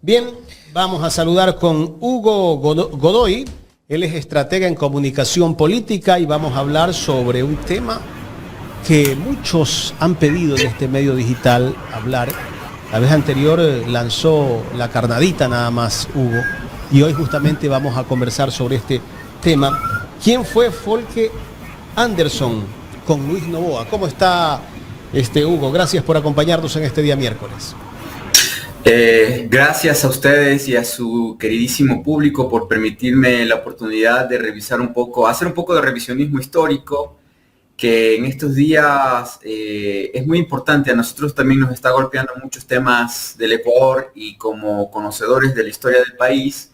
Bien, vamos a saludar con Hugo Godoy. Él es estratega en comunicación política y vamos a hablar sobre un tema que muchos han pedido en este medio digital hablar. La vez anterior lanzó la carnadita nada más, Hugo, y hoy justamente vamos a conversar sobre este tema. ¿Quién fue Folke Anderson con Luis Noboa? ¿Cómo está Hugo? Gracias por acompañarnos en este día miércoles. Gracias a ustedes y a su queridísimo público por permitirme la oportunidad de revisar un poco, hacer un poco de revisionismo histórico, que en estos días es muy importante. A nosotros también nos está golpeando muchos temas del Ecuador y como conocedores de la historia del país,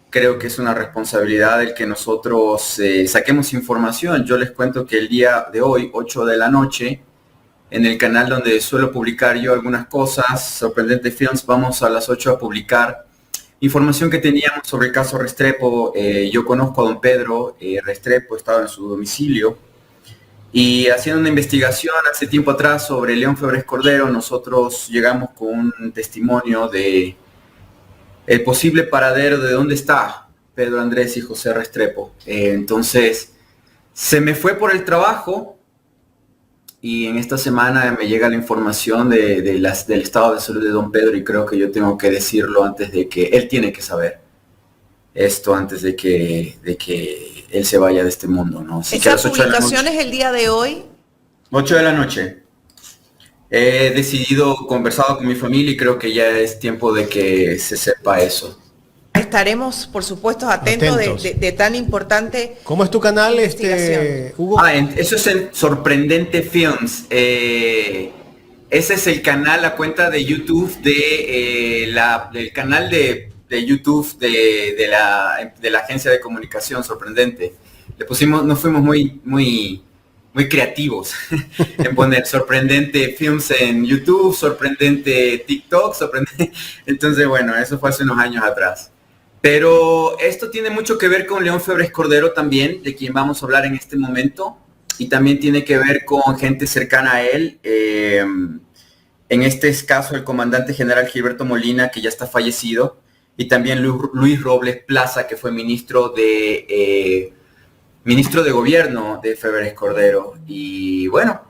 creo que es una responsabilidad el que nosotros saquemos información. Yo les cuento que el día de hoy, 8 de la noche, en el canal donde suelo publicar yo algunas cosas, Sorprendente Films, vamos a las 8 a publicar información que teníamos sobre el caso Restrepo. Yo conozco a don Pedro Restrepo, estaba en su domicilio, y haciendo una investigación hace tiempo atrás sobre León Febres Cordero, nosotros llegamos con un testimonio de el posible paradero de dónde está Pedro Andrés y José Restrepo. Entonces, se me fue por el trabajo, y en esta semana me llega la información del estado de salud de don Pedro, y creo que yo tengo que decirlo antes de que él tiene que saber esto, antes de que él se vaya de este mundo, ¿no? Así que a las 8 de la noche, ¿Esa publicación es el día de hoy? 8 de la noche. He decidido, conversado con mi familia, y creo que ya es tiempo de que se sepa eso. Estaremos, por supuesto, atentos. De tan importante. ¿Cómo es tu canal, Hugo? Eso es en Sorprendente Films. Ese es el canal, la cuenta de YouTube del canal de YouTube de la agencia de comunicación Sorprendente. Le pusimos, nos fuimos muy creativos en poner Sorprendente Films en YouTube, Sorprendente TikTok, Sorprendente. Entonces, bueno, eso fue hace unos años atrás. Pero esto tiene mucho que ver con León Febres Cordero también, de quien vamos a hablar en este momento, y también tiene que ver con gente cercana a él. En este caso, el comandante general Gilberto Molina, que ya está fallecido, y también Luis Robles Plaza, que fue ministro de gobierno de Febres Cordero. Y bueno,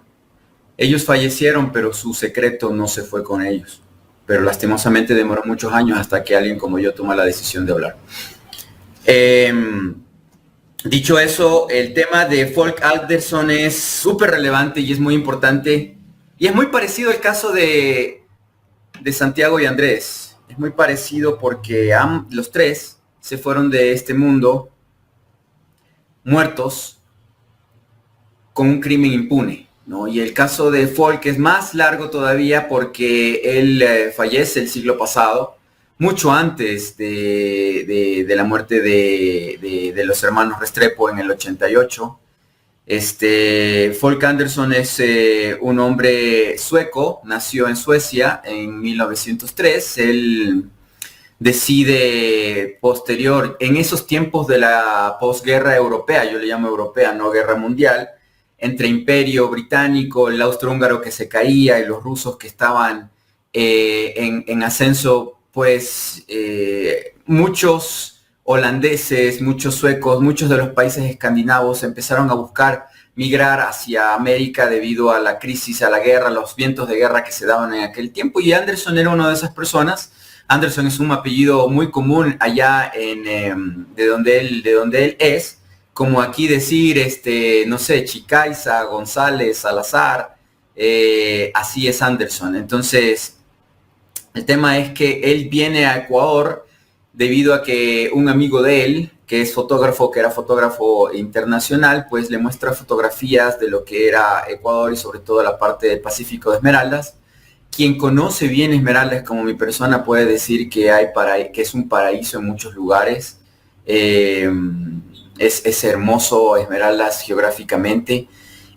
ellos fallecieron, pero su secreto no se fue con ellos. Pero lastimosamente demoró muchos años hasta que alguien como yo toma la decisión de hablar. Dicho eso, el tema de Folke Anderson es súper relevante y es muy importante. Y es muy parecido al caso de Santiago y Andrés. Es muy parecido porque los tres se fueron de este mundo muertos con un crimen impune, ¿no? Y el caso de Folke es más largo todavía porque él fallece el siglo pasado, mucho antes de la muerte de los hermanos Restrepo en el 88. Folke Anderson es un hombre sueco, nació en Suecia en 1903. Él decide en esos tiempos de la posguerra europea, yo le llamo europea, no guerra mundial, entre Imperio Británico, el austrohúngaro que se caía y los rusos que estaban en ascenso, pues muchos holandeses, muchos suecos, muchos de los países escandinavos empezaron a buscar migrar hacia América debido a la crisis, a la guerra, los vientos de guerra que se daban en aquel tiempo, y Anderson era una de esas personas. Anderson es un apellido muy común allá de donde él es, como aquí decir, no sé, Chicaiza, González, Salazar, así es Anderson. Entonces, el tema es que él viene a Ecuador debido a que un amigo de él, que era fotógrafo internacional, pues le muestra fotografías de lo que era Ecuador y sobre todo la parte del Pacífico de Esmeraldas. Quien conoce bien Esmeraldas como mi persona puede decir que es un paraíso en muchos lugares. Es hermoso Esmeraldas geográficamente.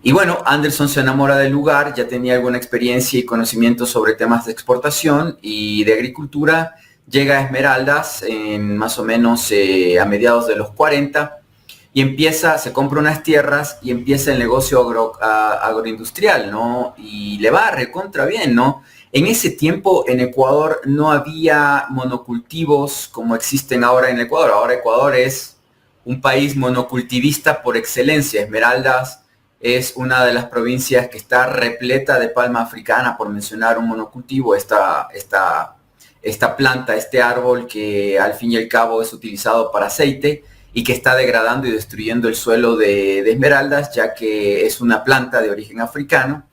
Y bueno, Anderson se enamora del lugar, ya tenía alguna experiencia y conocimiento sobre temas de exportación y de agricultura. Llega a Esmeraldas en más o menos a mediados de los 40 y se compra unas tierras y empieza el negocio agroindustrial, ¿no? Y le va recontra bien, ¿no? En ese tiempo en Ecuador no había monocultivos como existen ahora en Ecuador. Ahora Ecuador es un país monocultivista por excelencia. Esmeraldas es una de las provincias que está repleta de palma africana, por mencionar un monocultivo, esta planta, este árbol que al fin y al cabo es utilizado para aceite y que está degradando y destruyendo el suelo de Esmeraldas, ya que es una planta de origen africano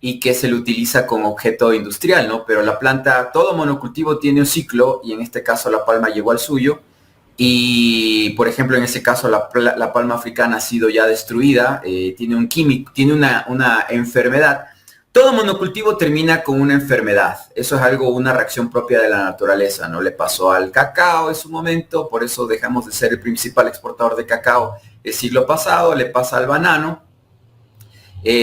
y que se le utiliza como objeto industrial, ¿no? Pero la planta, todo monocultivo tiene un ciclo, y en este caso la palma llegó al suyo, y por ejemplo en ese caso la palma africana ha sido ya destruida, tiene un químico, tiene una enfermedad. Todo monocultivo termina con una enfermedad, eso es algo, una reacción propia de la naturaleza, ¿no? Le pasó al cacao en su momento, por eso dejamos de ser el principal exportador de cacao el siglo pasado, le pasa al banano,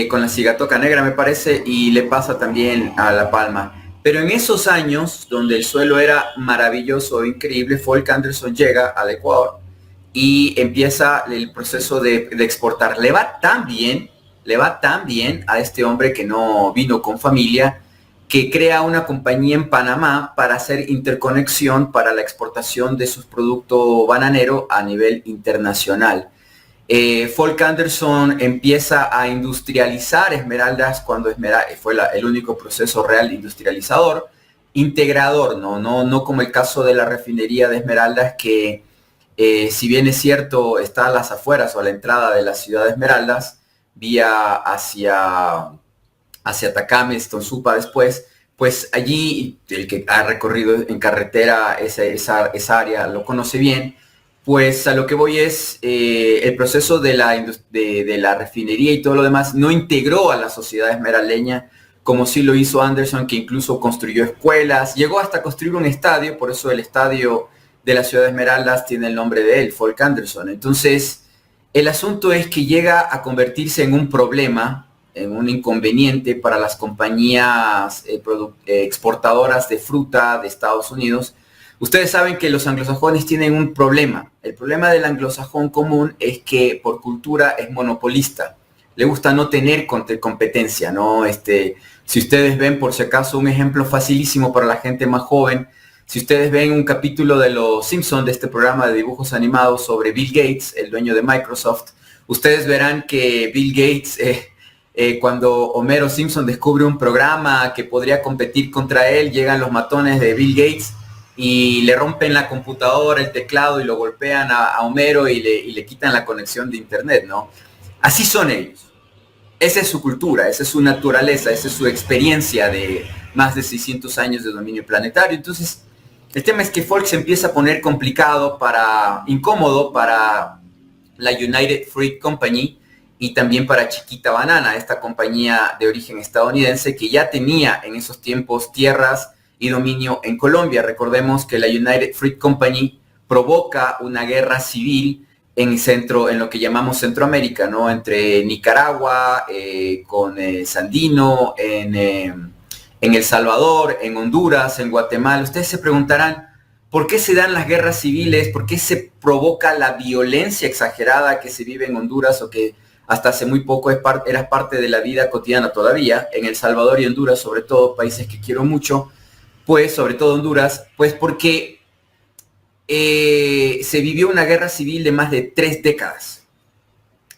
con la cigatoca negra me parece, y le pasa también a la palma. Pero en esos años, donde el suelo era maravilloso, increíble, Folk Anderson llega al Ecuador y empieza el proceso de exportar. Le va tan bien a este hombre que no vino con familia, que crea una compañía en Panamá para hacer interconexión para la exportación de sus productos bananeros a nivel internacional. Folk Anderson empieza a industrializar Esmeraldas cuando fue el único proceso real industrializador, integrador, no como el caso de la refinería de Esmeraldas, que si bien es cierto está a las afueras o a la entrada de la ciudad de Esmeraldas, vía hacia Tacames, Tonsupa después, pues allí el que ha recorrido en carretera esa área lo conoce bien. Pues a lo que voy es, el proceso de la refinería y todo lo demás no integró a la sociedad esmeraldeña como sí lo hizo Anderson, que incluso construyó escuelas, llegó hasta construir un estadio, por eso el estadio de la ciudad de Esmeraldas tiene el nombre de él, Folk Anderson. Entonces, el asunto es que llega a convertirse en un problema, en un inconveniente para las compañías exportadoras de fruta de Estados Unidos. Ustedes saben que los anglosajones tienen un problema. El problema del anglosajón común es que por cultura es monopolista. Le gusta no tener competencia, ¿no? Si ustedes ven, por si acaso, un ejemplo facilísimo para la gente más joven, si ustedes ven un capítulo de Los Simpsons, de este programa de dibujos animados sobre Bill Gates, el dueño de Microsoft, ustedes verán que Bill Gates, cuando Homero Simpson descubre un programa que podría competir contra él, llegan los matones de Bill Gates y le rompen la computadora, el teclado, y lo golpean a Homero y le quitan la conexión de internet, ¿no? Así son ellos. Esa es su cultura, esa es su naturaleza, esa es su experiencia de más de 600 años de dominio planetario. Entonces, el tema es que Folk se empieza a poner incómodo para la United Fruit Company y también para Chiquita Banana, esta compañía de origen estadounidense que ya tenía en esos tiempos tierras y dominio en Colombia. Recordemos que la United Fruit Company provoca una guerra civil en lo que llamamos Centroamérica, ¿no? Entre Nicaragua, con Sandino, en El Salvador, en Honduras, en Guatemala. Ustedes se preguntarán, ¿por qué se dan las guerras civiles? ¿Por qué se provoca la violencia exagerada que se vive en Honduras, o que hasta hace muy poco era parte de la vida cotidiana todavía, en El Salvador y Honduras, sobre todo, países que quiero mucho, pues sobre todo Honduras? Pues porque se vivió una guerra civil de más de 3 décadas.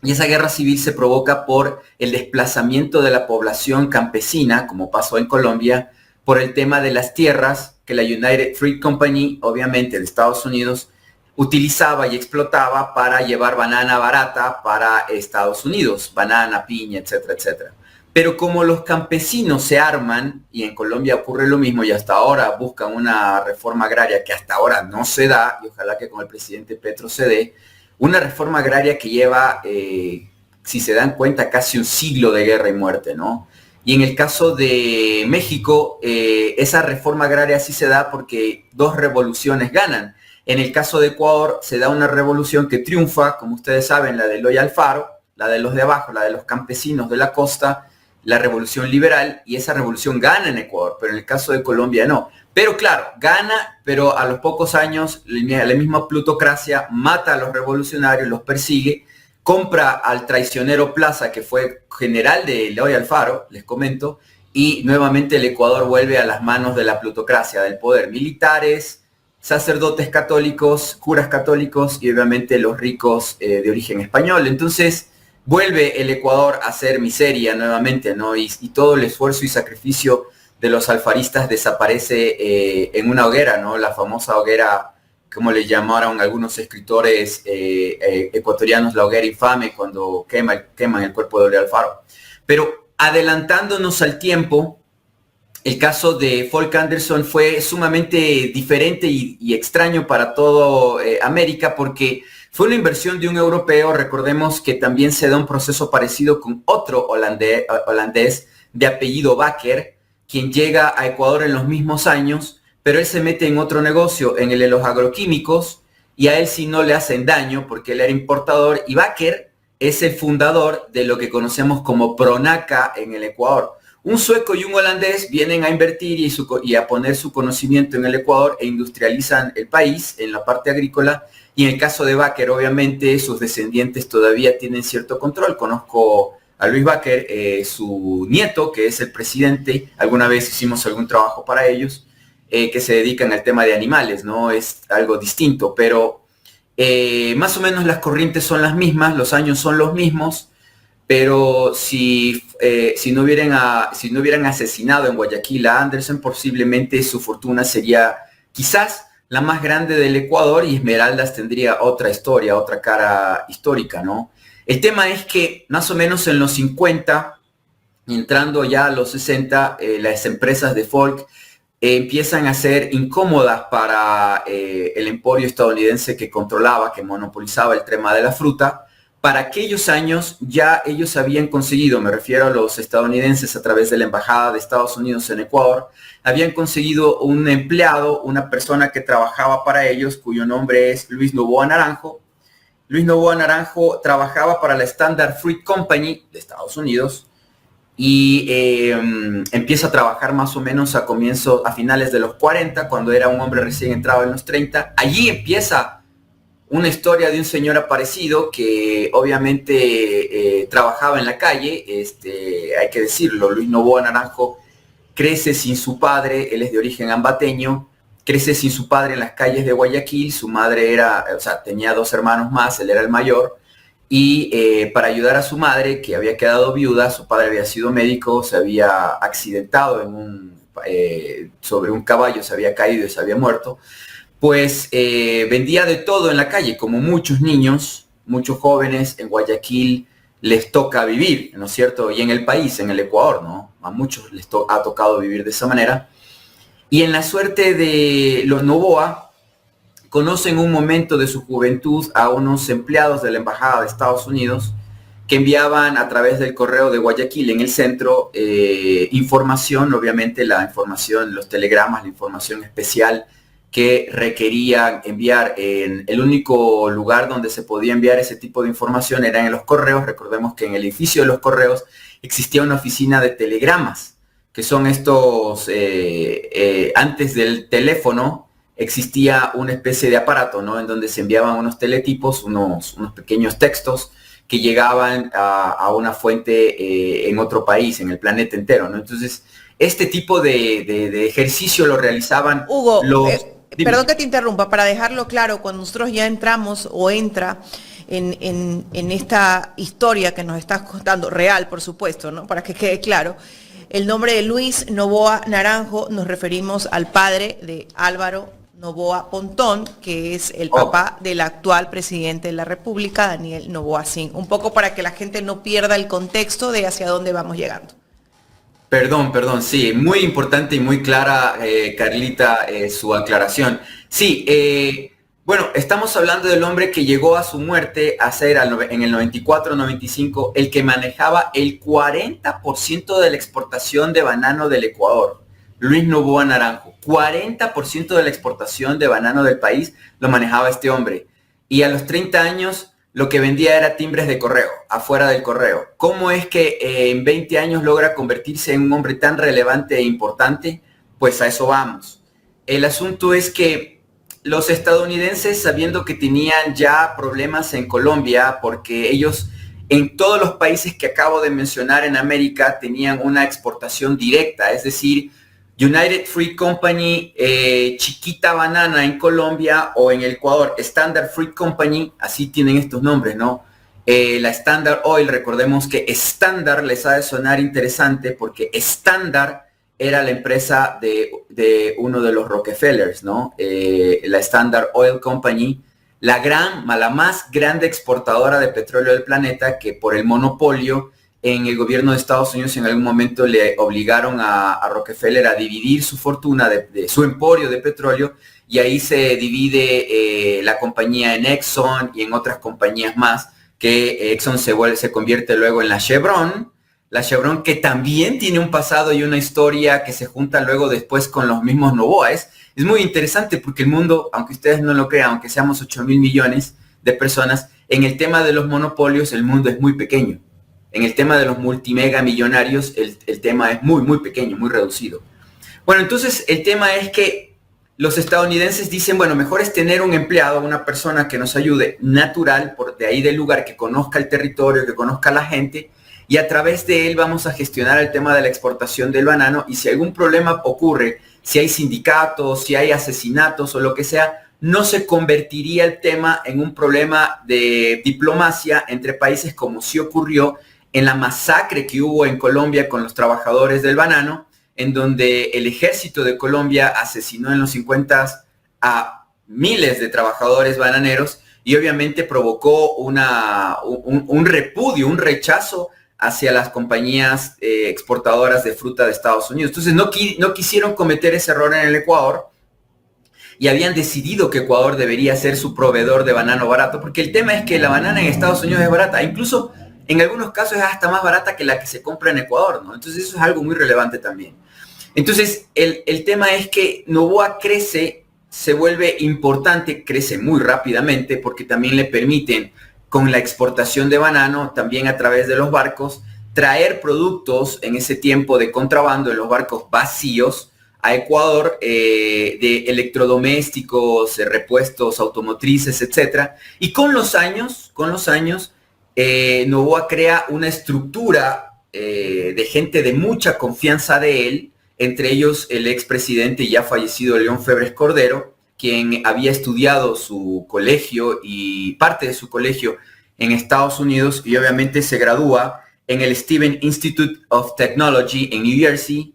Y esa guerra civil se provoca por el desplazamiento de la población campesina, como pasó en Colombia, por el tema de las tierras que la United Fruit Company, obviamente de Estados Unidos, utilizaba y explotaba para llevar banana barata para Estados Unidos, banana, piña, etcétera, etcétera. Pero como los campesinos se arman, y en Colombia ocurre lo mismo, y hasta ahora buscan una reforma agraria que hasta ahora no se da, y ojalá que con el presidente Petro se dé, una reforma agraria que lleva, si se dan cuenta, casi un siglo de guerra y muerte, ¿no? Y en el caso de México, esa reforma agraria sí se da porque 2 revoluciones ganan. En el caso de Ecuador se da una revolución que triunfa, como ustedes saben, la de Eloy Alfaro, la de los de abajo, la de los campesinos de la costa, la revolución liberal, y esa revolución gana en Ecuador, pero en el caso de Colombia no. Pero claro, gana, pero a los pocos años la misma plutocracia mata a los revolucionarios, los persigue, compra al traicionero Plaza, que fue general de Eloy Alfaro, les comento, y nuevamente el Ecuador vuelve a las manos de la plutocracia, del poder, militares, sacerdotes católicos, curas católicos y obviamente los ricos de origen español. Entonces vuelve el Ecuador a ser miseria nuevamente, ¿no? Y todo el esfuerzo y sacrificio de los alfaristas desaparece en una hoguera, ¿no? La famosa hoguera, como le llamaron algunos escritores ecuatorianos, la hoguera infame, cuando queman el cuerpo de Oleguer Alfaro. Pero adelantándonos al tiempo, el caso de Folk Anderson fue sumamente diferente y extraño para toda América, porque fue una inversión de un europeo. Recordemos que también se da un proceso parecido con otro holandés de apellido Bakker, quien llega a Ecuador en los mismos años, pero él se mete en otro negocio, en el de los agroquímicos, y a él sí no le hacen daño porque él era importador, y Bakker es el fundador de lo que conocemos como Pronaca en el Ecuador. Un sueco y un holandés vienen a invertir y a poner su conocimiento en el Ecuador e industrializan el país en la parte agrícola. Y en el caso de Bakker, obviamente, sus descendientes todavía tienen cierto control. Conozco a Luis Bakker, su nieto, que es el presidente. Alguna vez hicimos algún trabajo para ellos, que se dedican al tema de animales, ¿no? Es algo distinto, pero más o menos las corrientes son las mismas, los años son los mismos, pero si no hubieran asesinado en Guayaquil a Anderson, posiblemente su fortuna sería quizás la más grande del Ecuador y Esmeraldas tendría otra historia, otra cara histórica, ¿no? El tema es que más o menos en los 50, entrando ya a los 60, las empresas de Folk empiezan a ser incómodas para el emporio estadounidense que controlaba, que monopolizaba el tema de la fruta. Para aquellos años ya ellos habían conseguido, me refiero a los estadounidenses a través de la Embajada de Estados Unidos en Ecuador, habían conseguido un empleado, una persona que trabajaba para ellos, cuyo nombre es Luis Novoa Naranjo. Luis Novoa Naranjo trabajaba para la Standard Fruit Company de Estados Unidos y empieza a trabajar más o menos a finales de los 40, cuando era un hombre recién entrado en los 30. Allí empieza una historia de un señor aparecido que obviamente trabajaba en la calle, hay que decirlo. Luis Novoa Naranjo crece sin su padre, él es de origen ambateño, crece sin su padre en las calles de Guayaquil. Su madre tenía 2 hermanos más, él era el mayor, y para ayudar a su madre, que había quedado viuda, su padre había sido médico, se había accidentado sobre un caballo, se había caído y se había muerto. Pues vendía de todo en la calle, como muchos niños, muchos jóvenes en Guayaquil les toca vivir, ¿no es cierto? Y en el país, en el Ecuador, ¿no? A muchos les ha tocado vivir de esa manera. Y en la suerte de los Novoa, conocen un momento de su juventud a unos empleados de la Embajada de Estados Unidos que enviaban a través del correo de Guayaquil en el centro información, obviamente la información, los telegramas, la información especial que requerían enviar. En el único lugar donde se podía enviar ese tipo de información era en los correos. Recordemos que en el edificio de los correos existía una oficina de telegramas, que son estos, antes del teléfono existía una especie de aparato, ¿no? En donde se enviaban unos teletipos, unos pequeños textos que llegaban a una fuente en otro país, en el planeta entero, ¿no? Entonces, este tipo de ejercicio lo realizaban Hugo, perdón que te interrumpa, para dejarlo claro, cuando nosotros ya entramos o entra en esta historia que nos estás contando, real por supuesto, ¿no? Para que quede claro, el nombre de Luis Novoa Naranjo, nos referimos al padre de Álvaro Novoa Pontón, que es el papá del actual presidente de la República, Daniel Noboa Singh. Un poco para que la gente no pierda el contexto de hacia dónde vamos llegando. Perdón, sí, muy importante y muy clara, Carlita, su aclaración. Sí, bueno, estamos hablando del hombre que llegó a su muerte a ser en el 94-95 el que manejaba el 40% de la exportación de banano del Ecuador. Luis Novoa Naranjo, 40% de la exportación de banano del país lo manejaba este hombre. Y a los 30 años lo que vendía era timbres de correo, afuera del correo. ¿Cómo es que en 20 años logra convertirse en un hombre tan relevante e importante? Pues a eso vamos. El asunto es que los estadounidenses, sabiendo que tenían ya problemas en Colombia, porque ellos en todos los países que acabo de mencionar en América tenían una exportación directa, es decir, United Fruit Company, Chiquita Banana en Colombia o en el Ecuador, Standard Fruit Company, así tienen estos nombres, ¿no? La Standard Oil, recordemos que Standard les ha de sonar interesante porque Standard era la empresa de uno de los Rockefellers, ¿no? La Standard Oil Company, la más grande exportadora de petróleo del planeta, que por el monopolio en el gobierno de Estados Unidos en algún momento le obligaron a Rockefeller a dividir su fortuna de su emporio de petróleo, y ahí se divide la compañía en Exxon y en otras compañías más, que Exxon se convierte luego en la Chevron que también tiene un pasado y una historia que se junta luego después con los mismos Noboa. Es muy interesante porque el mundo, aunque ustedes no lo crean, aunque seamos 8.000 millones de personas, en el tema de los monopolios el mundo es muy pequeño. En el tema de los multimega millonarios el tema es muy, muy pequeño, muy reducido. Bueno, entonces el tema es que los estadounidenses dicen, bueno, mejor es tener un empleado, una persona que nos ayude natural, por de ahí del lugar, que conozca el territorio, que conozca a la gente, y a través de él vamos a gestionar el tema de la exportación del banano, y si algún problema ocurre, si hay sindicatos, si hay asesinatos o lo que sea, no se convertiría el tema en un problema de diplomacia entre países como sí ocurrió en la masacre que hubo en Colombia con los trabajadores del banano, en donde el ejército de Colombia asesinó en los 50 a miles de trabajadores bananeros y obviamente provocó un repudio, un rechazo hacia las compañías exportadoras de fruta de Estados Unidos. Entonces no quisieron cometer ese error en el Ecuador y habían decidido que Ecuador debería ser su proveedor de banano barato, porque el tema es que la banana en Estados Unidos es barata, incluso en algunos casos es hasta más barata que la que se compra en Ecuador, ¿no? Entonces eso es algo muy relevante también. Entonces el tema es que Noboa crece, se vuelve importante, crece muy rápidamente porque también le permiten con la exportación de banano, también a través de los barcos, traer productos en ese tiempo de contrabando en los barcos vacíos a Ecuador, de electrodomésticos, repuestos automotrices, etc. Y con los años, Noboa crea una estructura de gente de mucha confianza de él, entre ellos el expresidente ya fallecido León Febres Cordero, quien había estudiado su colegio y parte de su colegio en Estados Unidos y obviamente se gradúa en el Stevens Institute of Technology en New Jersey,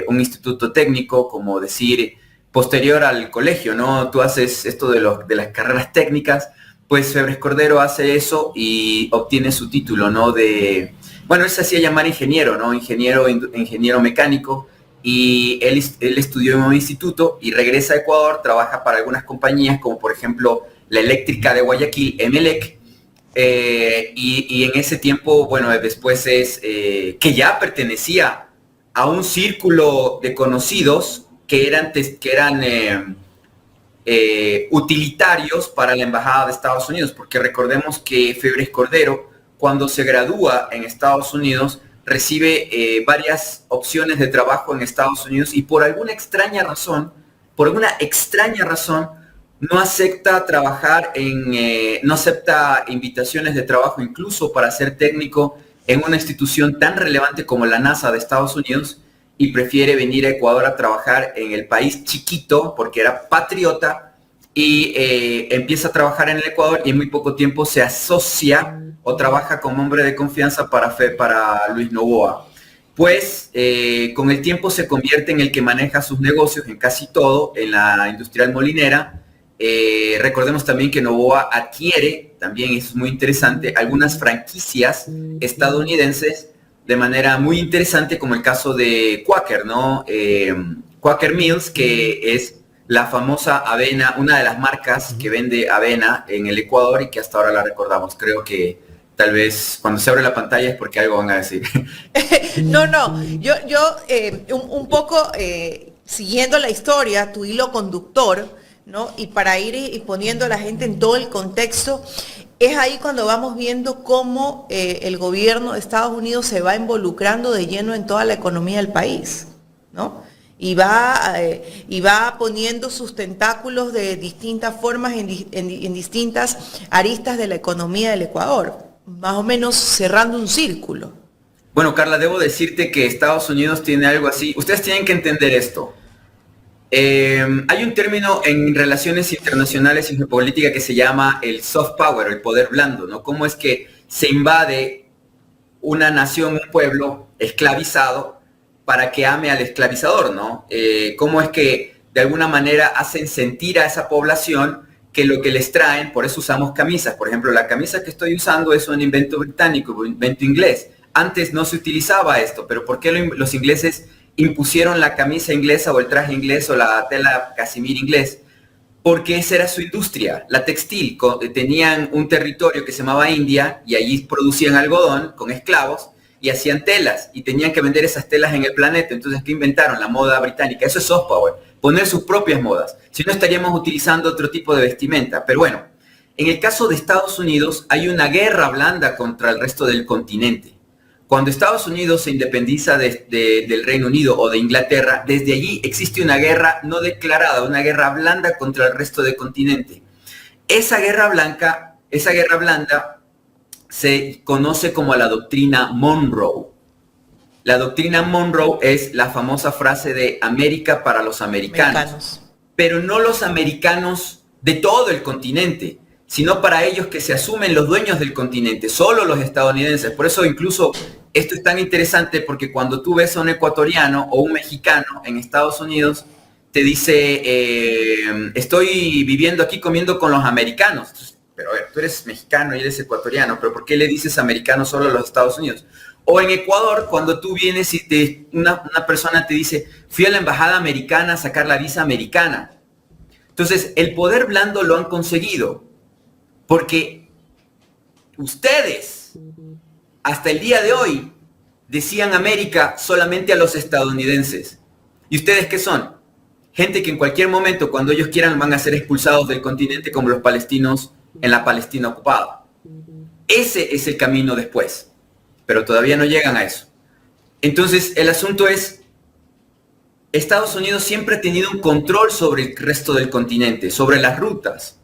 un instituto técnico, como decir, posterior al colegio, ¿no? Tú haces esto de las carreras técnicas, pues Febres Cordero hace eso y obtiene su título, ¿no? Bueno, él se hacía llamar ingeniero, ¿no? Ingeniero mecánico, y él estudió en un instituto y regresa a Ecuador, trabaja para algunas compañías como por ejemplo la eléctrica de Guayaquil, Emelec, y en ese tiempo, bueno, después que ya pertenecía a un círculo de conocidos que eran utilitarios para la Embajada de Estados Unidos, porque recordemos que Febres Cordero, cuando se gradúa en Estados Unidos, recibe varias opciones de trabajo en Estados Unidos y por alguna extraña razón, no acepta trabajar no acepta invitaciones de trabajo incluso para ser técnico en una institución tan relevante como la NASA de Estados Unidos y prefiere venir a Ecuador a trabajar en el país chiquito porque era patriota y empieza a trabajar en el Ecuador y en muy poco tiempo se asocia o trabaja como hombre de confianza para Luis Noboa. Pues con el tiempo se convierte en el que maneja sus negocios en casi todo, en la industrial molinera. Recordemos también que Noboa adquiere, también es muy interesante, algunas franquicias estadounidenses de manera muy interesante, como el caso de Quaker, ¿no? Quaker Mills, que es la famosa avena, una de las marcas que vende avena en el Ecuador y que hasta ahora la recordamos. Creo que tal vez cuando se abre la pantalla es porque algo van a decir. No, yo un poco siguiendo la historia, tu hilo conductor, ¿no? Y para ir poniendo a la gente en todo el contexto, es ahí cuando vamos viendo cómo el gobierno de Estados Unidos se va involucrando de lleno en toda la economía del país, ¿no? Y va poniendo sus tentáculos de distintas formas en distintas aristas de la economía del Ecuador. más o menos cerrando un círculo. Bueno, Carla, debo decirte que Estados Unidos tiene algo así. Ustedes tienen que entender esto. Hay un término en relaciones internacionales y geopolítica que se llama el soft power, el poder blando, ¿no? Cómo es que se invade una nación, un pueblo esclavizado para que ame al esclavizador, ¿no? Cómo es que de alguna manera hacen sentir a esa población que lo que les traen, por eso usamos camisas. Por ejemplo, la camisa que estoy usando es un invento británico, un invento inglés. Antes no se utilizaba esto, pero ¿por qué los ingleses impusieron la camisa inglesa o el traje inglés o la tela casimir inglés? Porque esa era su industria, la textil. Tenían un territorio que se llamaba India y allí producían algodón con esclavos y hacían telas y tenían que vender esas telas en el planeta. Entonces, ¿qué inventaron? La moda británica. Eso es soft power, poner sus propias modas. Si no, estaríamos utilizando otro tipo de vestimenta. Pero bueno, en el caso de Estados Unidos hay una guerra blanda contra el resto del continente. Cuando Estados Unidos se independiza del Reino Unido o de Inglaterra, desde allí existe una guerra no declarada, una guerra blanda contra el resto del continente. Esa guerra blanda se conoce como la doctrina Monroe. La doctrina Monroe es la famosa frase de América para los americanos. Pero no los americanos de todo el continente, sino para ellos que se asumen los dueños del continente, solo los estadounidenses. Por eso incluso esto es tan interesante, porque cuando tú ves a un ecuatoriano o un mexicano en Estados Unidos, te dice, estoy viviendo aquí comiendo con los americanos. Entonces, pero a ver, tú eres mexicano y eres ecuatoriano, pero ¿por qué le dices americano solo a los Estados Unidos? O en Ecuador, cuando tú vienes y una persona te dice, fui a la embajada americana a sacar la visa americana. Entonces, el poder blando lo han conseguido, porque ustedes, hasta el día de hoy, decían América solamente a los estadounidenses. ¿Y ustedes qué son? Gente que en cualquier momento, cuando ellos quieran, van a ser expulsados del continente, como los palestinos en la Palestina ocupada. Ese es el camino después, pero todavía no llegan a eso. Entonces, el asunto es, Estados Unidos siempre ha tenido un control sobre el resto del continente, sobre las rutas.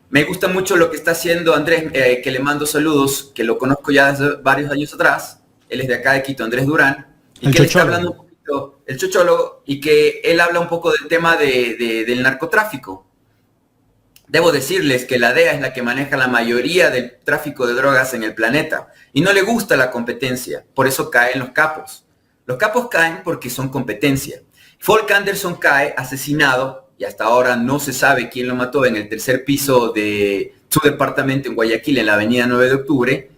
Me gusta mucho lo que está haciendo Andrés, que le mando saludos, que lo conozco ya desde varios años atrás. Él es de acá de Quito, Andrés Durán. Y que él está hablando un poquito, el chochólogo, y que él habla un poco del tema del narcotráfico. Debo decirles que la DEA es la que maneja la mayoría del tráfico de drogas en el planeta. Y no le gusta la competencia, por eso caen los capos. Los capos caen porque son competencia. Folk Anderson cae asesinado, y hasta ahora no se sabe quién lo mató, en el tercer piso de su departamento en Guayaquil, en la avenida 9 de octubre,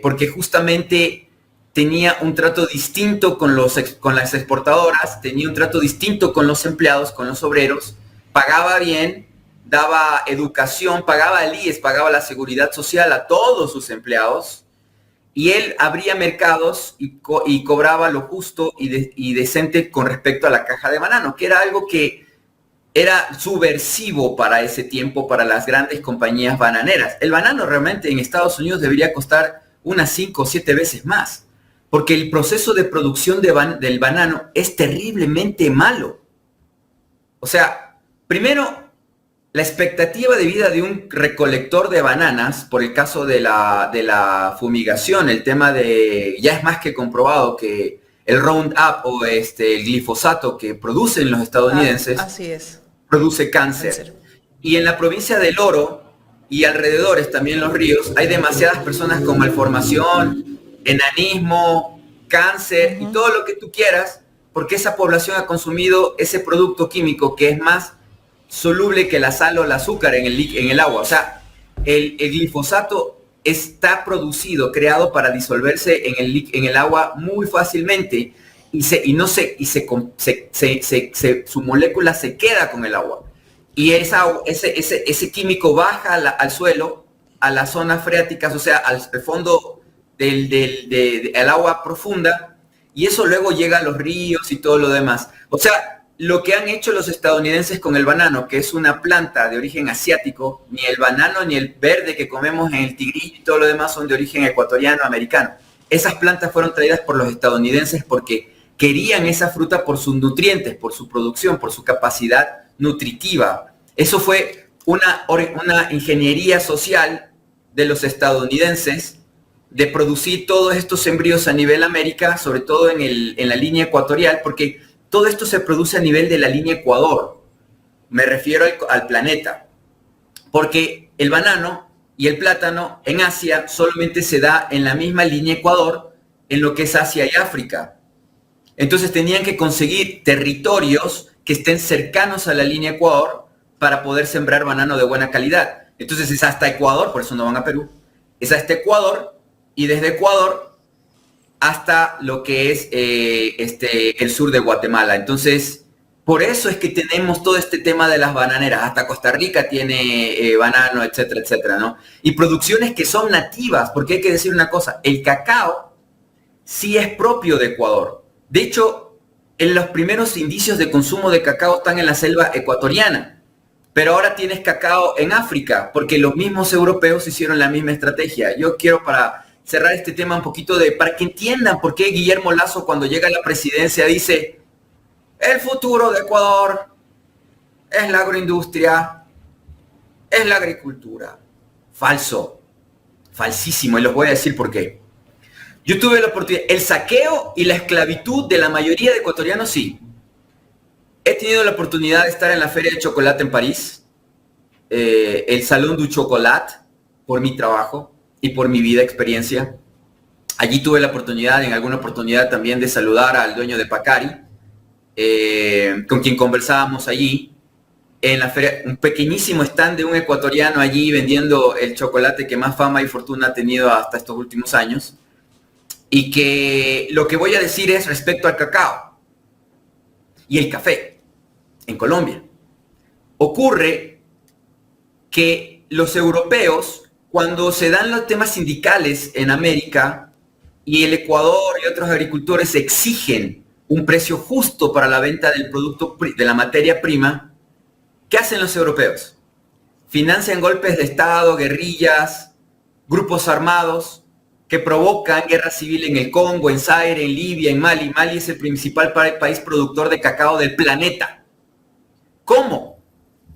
porque justamente tenía un trato distinto con las exportadoras, tenía un trato distinto con los empleados, con los obreros, pagaba bien, daba educación, pagaba el IES, pagaba la seguridad social a todos sus empleados, y él abría mercados y cobraba lo justo y decente con respecto a la caja de banano, que era algo que era subversivo para ese tiempo, para las grandes compañías bananeras. El banano realmente en Estados Unidos debería costar unas 5 o 7 veces más, porque el proceso de producción del banano es terriblemente malo. O sea, primero, la expectativa de vida de un recolector de bananas, por el caso de la fumigación, el tema de, ya es más que comprobado que el Roundup o el glifosato que producen los estadounidenses, así es, produce cáncer. Y en la provincia del Oro y alrededores, también los ríos, hay demasiadas personas con malformación, enanismo, cáncer y todo lo que tú quieras, porque esa población ha consumido ese producto químico que es más soluble que la sal o el azúcar en el agua. O sea, el glifosato está creado para disolverse en el agua muy fácilmente su molécula se queda con el agua. Y ese químico baja al suelo, a las zonas freáticas, o sea, al fondo del agua profunda, y eso luego llega a los ríos y todo lo demás. O sea, lo que han hecho los estadounidenses con el banano, que es una planta de origen asiático, ni el banano ni el verde que comemos en el tigrillo y todo lo demás son de origen ecuatoriano, americano. Esas plantas fueron traídas por los estadounidenses porque querían esa fruta por sus nutrientes, por su producción, por su capacidad nutritiva. Eso fue una ingeniería social de los estadounidenses de producir todos estos sembríos a nivel América, sobre todo en la línea ecuatorial, porque todo esto se produce a nivel de la línea Ecuador. Me refiero al planeta. Porque el banano y el plátano en Asia solamente se da en la misma línea Ecuador, en lo que es Asia y África. Entonces tenían que conseguir territorios que estén cercanos a la línea Ecuador para poder sembrar banano de buena calidad. Entonces es hasta Ecuador, por eso no van a Perú, es hasta Ecuador, y desde Ecuador hasta lo que es el sur de Guatemala. Entonces, por eso es que tenemos todo este tema de las bananeras. Hasta Costa Rica tiene banano, etcétera, etcétera, ¿no? Y producciones que son nativas, porque hay que decir una cosa, el cacao sí es propio de Ecuador. De hecho, en los primeros indicios de consumo de cacao están en la selva ecuatoriana. Pero ahora tienes cacao en África, porque los mismos europeos hicieron la misma estrategia. Yo quiero, para cerrar este tema, un poquito para que entiendan por qué Guillermo Lasso, cuando llega a la presidencia, dice: el futuro de Ecuador es la agroindustria, es la agricultura. Falso, falsísimo, y les voy a decir por qué. Yo tuve la oportunidad, el saqueo y la esclavitud de la mayoría de ecuatorianos, sí. He tenido la oportunidad de estar en la Feria de Chocolate en París, el Salón du Chocolat, por mi trabajo y por mi vida experiencia. Allí tuve la oportunidad, en alguna oportunidad también, de saludar al dueño de Pacari, con quien conversábamos allí. En la feria, un pequeñísimo stand de un ecuatoriano allí vendiendo el chocolate que más fama y fortuna ha tenido hasta estos últimos años. Y que lo que voy a decir es respecto al cacao y el café en Colombia. Ocurre que los europeos, cuando se dan los temas sindicales en América y el Ecuador y otros agricultores exigen un precio justo para la venta del producto, de la materia prima, ¿qué hacen los europeos? Financian golpes de Estado, guerrillas, grupos armados que provocan guerra civil en el Congo, en Zaire, en Libia, en Mali. Mali es el principal país productor de cacao del planeta. ¿Cómo?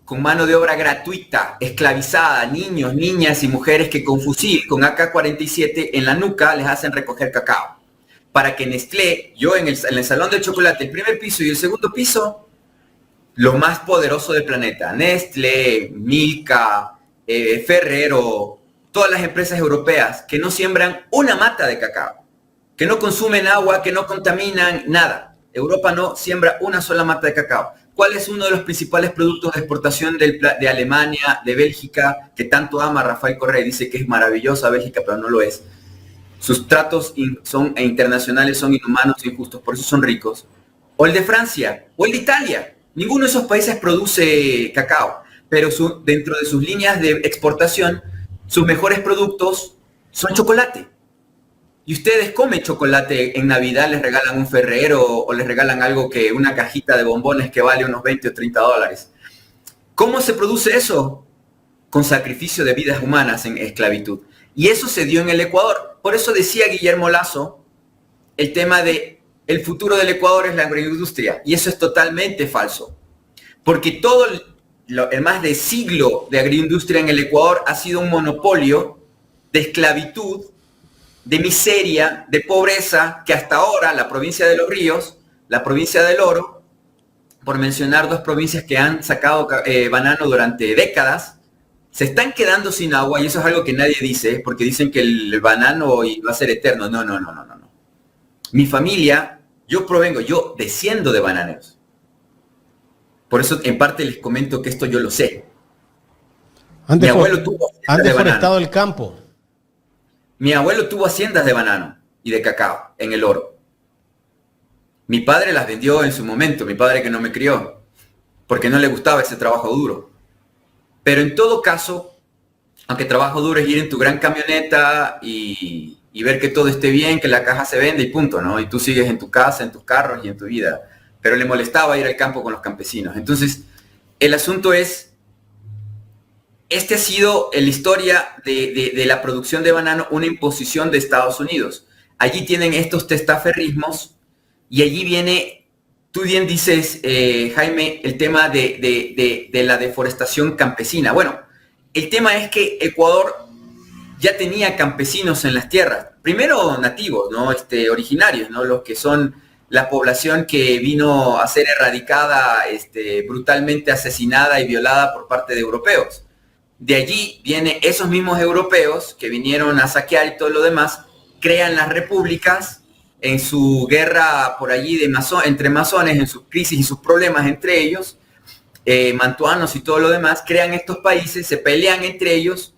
Con mano de obra gratuita, esclavizada, niños, niñas y mujeres que con fusil, con AK-47 en la nuca, les hacen recoger cacao. Para que Nestlé, yo en el Salón del Chocolate, el primer piso y el segundo piso, lo más poderoso del planeta, Nestlé, Milka, Ferrero, todas las empresas europeas que no siembran una mata de cacao, que no consumen agua, que no contaminan nada. Europa no siembra una sola mata de cacao. ¿Cuál es uno de los principales productos de exportación de Alemania, de Bélgica, que tanto ama Rafael Correa? Dice que es maravillosa Bélgica, pero no lo es. Sus tratos internacionales son inhumanos e injustos, por eso son ricos. O el de Francia, o el de Italia. Ninguno de esos países produce cacao, pero dentro de sus líneas de exportación, sus mejores productos son chocolate. Y ustedes comen chocolate en Navidad, les regalan un Ferrero o les regalan algo, una cajita de bombones que vale unos 20 o 30 dólares. ¿Cómo se produce eso? Con sacrificio de vidas humanas en esclavitud. Y eso se dio en el Ecuador. Por eso decía Guillermo Lasso, el tema de el futuro del Ecuador es la agroindustria. Y eso es totalmente falso. Porque todo el más de siglo de agroindustria en el Ecuador ha sido un monopolio de esclavitud, de miseria, de pobreza, que hasta ahora la provincia de Los Ríos, la provincia del Oro, por mencionar dos provincias que han sacado banano durante décadas, se están quedando sin agua, y eso es algo que nadie dice, porque dicen que el banano va a ser eterno. No. Mi familia, yo desciendo de bananeros. Por eso en parte les comento que esto yo lo sé. Mi abuelo tuvo deforestado el campo. Mi abuelo tuvo haciendas de banano y de cacao en el Oro. Mi padre las vendió en su momento, mi padre que no me crió, porque no le gustaba ese trabajo duro. Pero en todo caso, aunque trabajo duro es ir en tu gran camioneta y ver que todo esté bien, que la caja se vende y punto, ¿no? Y tú sigues en tu casa, en tus carros y en tu vida. Pero le molestaba ir al campo con los campesinos. Entonces, el asunto es, este ha sido en la historia de la producción de banano una imposición de Estados Unidos. Allí tienen estos testaferrismos y allí viene, tú bien dices, Jaime, el tema de la deforestación campesina. Bueno, el tema es que Ecuador ya tenía campesinos en las tierras, primero nativos, ¿no? Originarios, ¿no? Los que son la población que vino a ser erradicada, brutalmente asesinada y violada por parte de europeos. De allí vienen esos mismos europeos que vinieron a saquear y todo lo demás, crean las repúblicas en su guerra por allí entre masones, en sus crisis y sus problemas entre ellos, mantuanos y todo lo demás, crean estos países, se pelean entre ellos,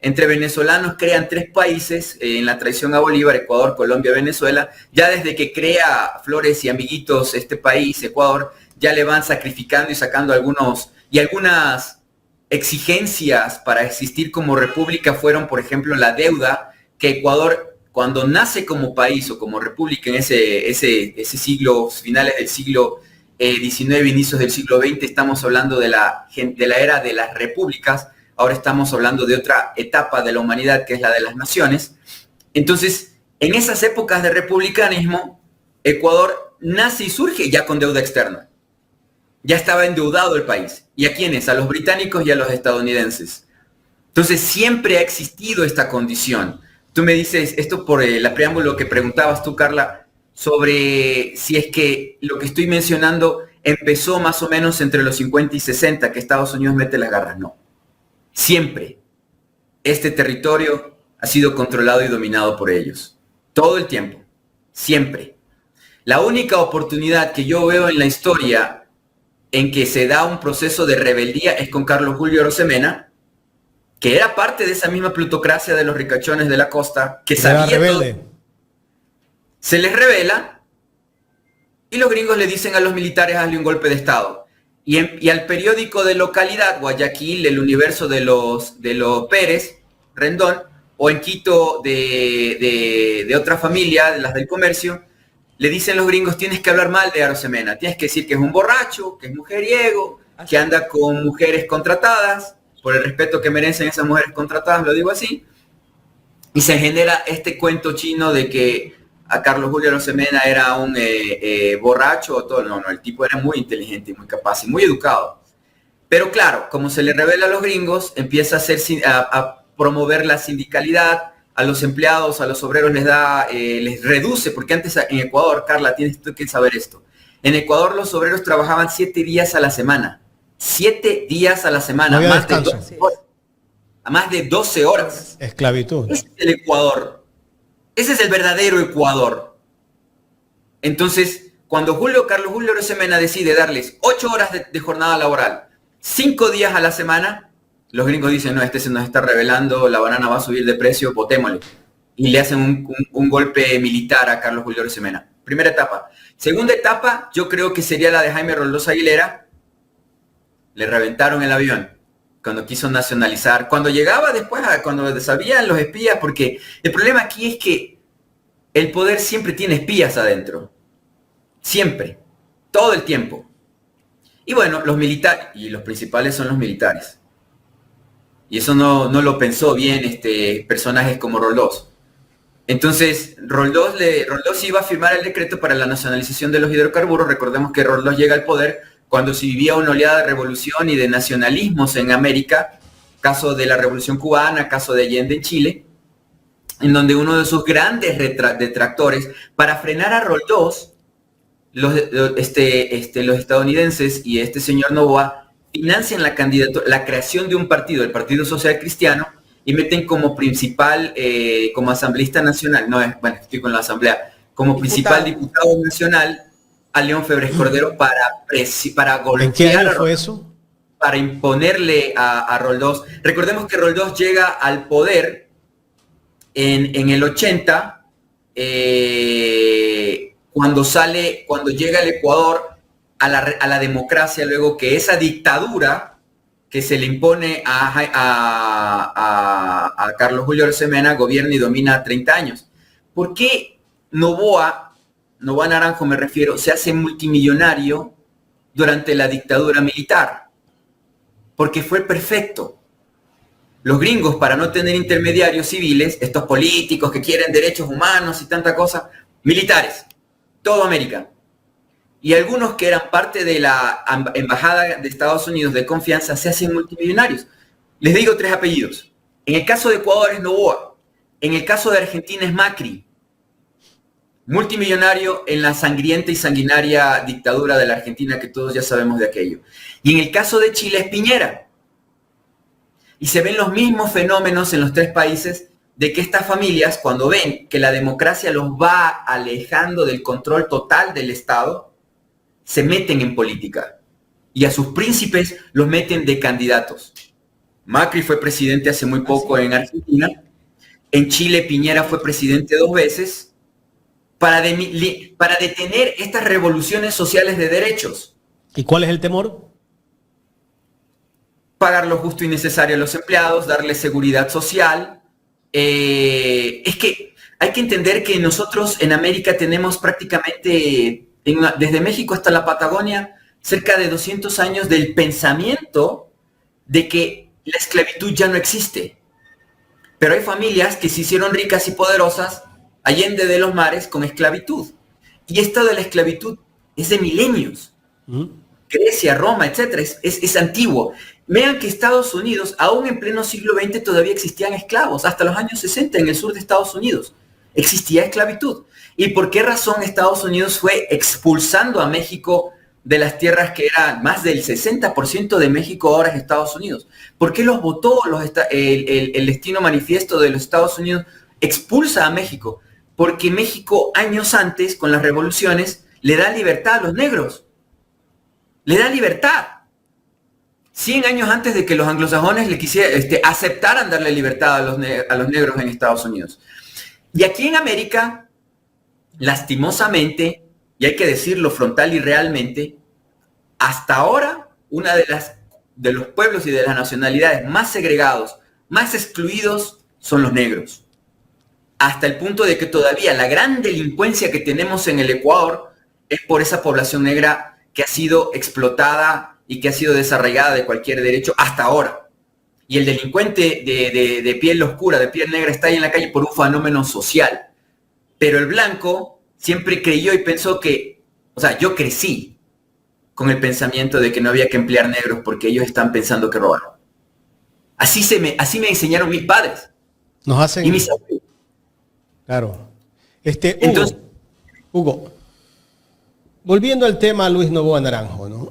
entre venezolanos crean 3 países, en la traición a Bolívar, Ecuador, Colombia, Venezuela. Ya desde que crea Flores y amiguitos este país, Ecuador, ya le van sacrificando y sacando algunas exigencias para existir como república fueron, por ejemplo, la deuda que Ecuador, cuando nace como país o como república en ese siglo, finales del siglo XIX, inicios del siglo XX, estamos hablando de la era de las repúblicas. Ahora estamos hablando de otra etapa de la humanidad, que es la de las naciones. Entonces, en esas épocas de republicanismo, Ecuador nace y surge ya con deuda externa. Ya estaba endeudado el país. ¿Y a quiénes? A los británicos y a los estadounidenses. Entonces, siempre ha existido esta condición. Tú me dices, esto por el preámbulo que preguntabas tú, Carla, sobre si es que lo que estoy mencionando empezó más o menos entre los 50 y 60, que Estados Unidos mete las garras. No. Siempre este territorio ha sido controlado y dominado por ellos. Todo el tiempo. Siempre. La única oportunidad que yo veo en la historia en que se da un proceso de rebeldía es con Carlos Julio Arosemena, que era parte de esa misma plutocracia de los ricachones de la costa, que sabía todo. Se les revela y los gringos le dicen a los militares: hazle un golpe de estado. Y al periódico de localidad, Guayaquil, El Universo de los Pérez, Rendón, o en Quito de otra familia, de las del comercio, le dicen los gringos: tienes que hablar mal de Arosemena, tienes que decir que es un borracho, que es mujeriego, que anda con mujeres contratadas, por el respeto que merecen esas mujeres contratadas, lo digo así, y se genera este cuento chino de que a Carlos Julio Arosemena era un borracho o todo. No, el tipo era muy inteligente y muy capaz y muy educado. Pero claro, como se le revela a los gringos, empieza a promover la sindicalidad, a los empleados, a los obreros les reduce, porque antes en Ecuador, Carla, tienes tú que saber esto. En Ecuador los obreros trabajaban 7 días a la semana. 7 días a la semana, no más de 12 horas. A más de 12 horas. Esclavitud. Ese es el Ecuador. Ese es el verdadero Ecuador. Entonces, cuando Carlos Julio Arosemena decide darles 8 horas de jornada laboral, 5 días a la semana, los gringos dicen: no, este se nos está rebelando, la banana va a subir de precio, votémosle. Y le hacen un golpe militar a Carlos Julio Arosemena. Primera etapa. Segunda etapa, yo creo que sería la de Jaime Roldós Aguilera. Le reventaron el avión cuando quiso nacionalizar, cuando llegaba después, cuando sabían los espías, porque el problema aquí es que el poder siempre tiene espías adentro. Siempre. Todo el tiempo. Y bueno, los militares, y los principales son los militares. Y eso no lo pensó bien personajes como Roldós. Entonces, Roldós iba a firmar el decreto para la nacionalización de los hidrocarburos. Recordemos que Roldós llega al poder cuando se vivía una oleada de revolución y de nacionalismos en América, caso de la Revolución Cubana, caso de Allende en Chile, en donde uno de sus grandes detractores, para frenar a Roldós, los estadounidenses y este señor Noboa financian la creación de un partido, el Partido Social Cristiano, y meten como principal, como asambleísta nacional, estoy con la asamblea, como principal diputado nacional, a León Febres Cordero para golpear. ¿En qué año fue eso? Para imponerle a Roldós. Recordemos que Roldós llega al poder en el 80, cuando llega al Ecuador a la democracia, luego que esa dictadura que se le impone a Carlos Julio Arosemena gobierna y domina 30 años. ¿Por qué Noboa Naranjo me refiero, se hace multimillonario durante la dictadura militar? Porque fue perfecto. Los gringos, para no tener intermediarios civiles, estos políticos que quieren derechos humanos y tanta cosa, militares, toda América. Y algunos que eran parte de la embajada de Estados Unidos de confianza se hacen multimillonarios. Les digo 3 apellidos. En el caso de Ecuador es Noboa. En el caso de Argentina es Macri, multimillonario en la sangrienta y sanguinaria dictadura de la Argentina, que todos ya sabemos de aquello. Y en el caso de Chile es Piñera. Y se ven los mismos fenómenos en los tres países, de que estas familias, cuando ven que la democracia los va alejando del control total del Estado, se meten en política. Y a sus príncipes los meten de candidatos. Macri fue presidente hace muy poco en Argentina. En Chile Piñera fue presidente 2 veces para detener estas revoluciones sociales de derechos. ¿Y cuál es el temor? Pagar lo justo y necesario a los empleados, darles seguridad social. Es que hay que entender que nosotros en América tenemos prácticamente, desde México hasta la Patagonia, cerca de 200 años del pensamiento de que la esclavitud ya no existe. Pero hay familias que se hicieron ricas y poderosas allende de los mares con esclavitud. Y esto de la esclavitud es de milenios. Grecia, Roma, etcétera, es antiguo. Vean que Estados Unidos, aún en pleno siglo XX, todavía existían esclavos. Hasta los años 60 en el sur de Estados Unidos existía esclavitud. ¿Y por qué razón Estados Unidos fue expulsando a México de las tierras que eran más del 60% de México ahora es Estados Unidos? ¿Por qué los votó el destino manifiesto de los Estados Unidos? Expulsa a México. Porque México, años antes, con las revoluciones, le da libertad a los negros. Le da libertad. 100 años antes de que los anglosajones aceptaran darle libertad a los negros en Estados Unidos. Y aquí en América, lastimosamente, y hay que decirlo frontal y realmente, hasta ahora, una de los pueblos y de las nacionalidades más segregados, más excluidos, son los negros. Hasta el punto de que todavía la gran delincuencia que tenemos en el Ecuador es por esa población negra que ha sido explotada y que ha sido desarraigada de cualquier derecho hasta ahora. Y el delincuente de piel oscura, de piel negra, está ahí en la calle por un fenómeno social. Pero el blanco siempre creyó y pensó que, yo crecí con el pensamiento de que no había que emplear negros porque ellos están pensando que robaron. Así me enseñaron mis padres. Nos hacen... Y mis abuelos. Claro. Hugo, volviendo al tema Luis Noboa Naranjo, ¿no?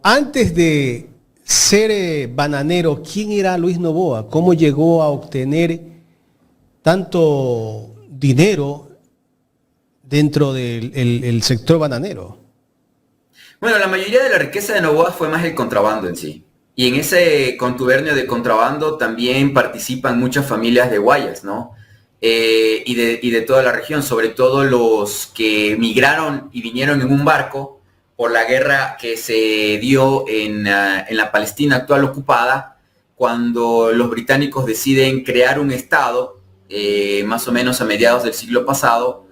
Antes de ser bananero, ¿quién era Luis Noboa? ¿Cómo llegó a obtener tanto dinero dentro del sector bananero? Bueno, la mayoría de la riqueza de Noboa fue más el contrabando en sí. Y en ese contubernio de contrabando también participan muchas familias de Guayas, ¿no? Y de toda la región, sobre todo los que migraron y vinieron en un barco por la guerra que se dio en la Palestina actual ocupada, cuando los británicos deciden crear un estado, más o menos a mediados del siglo pasado,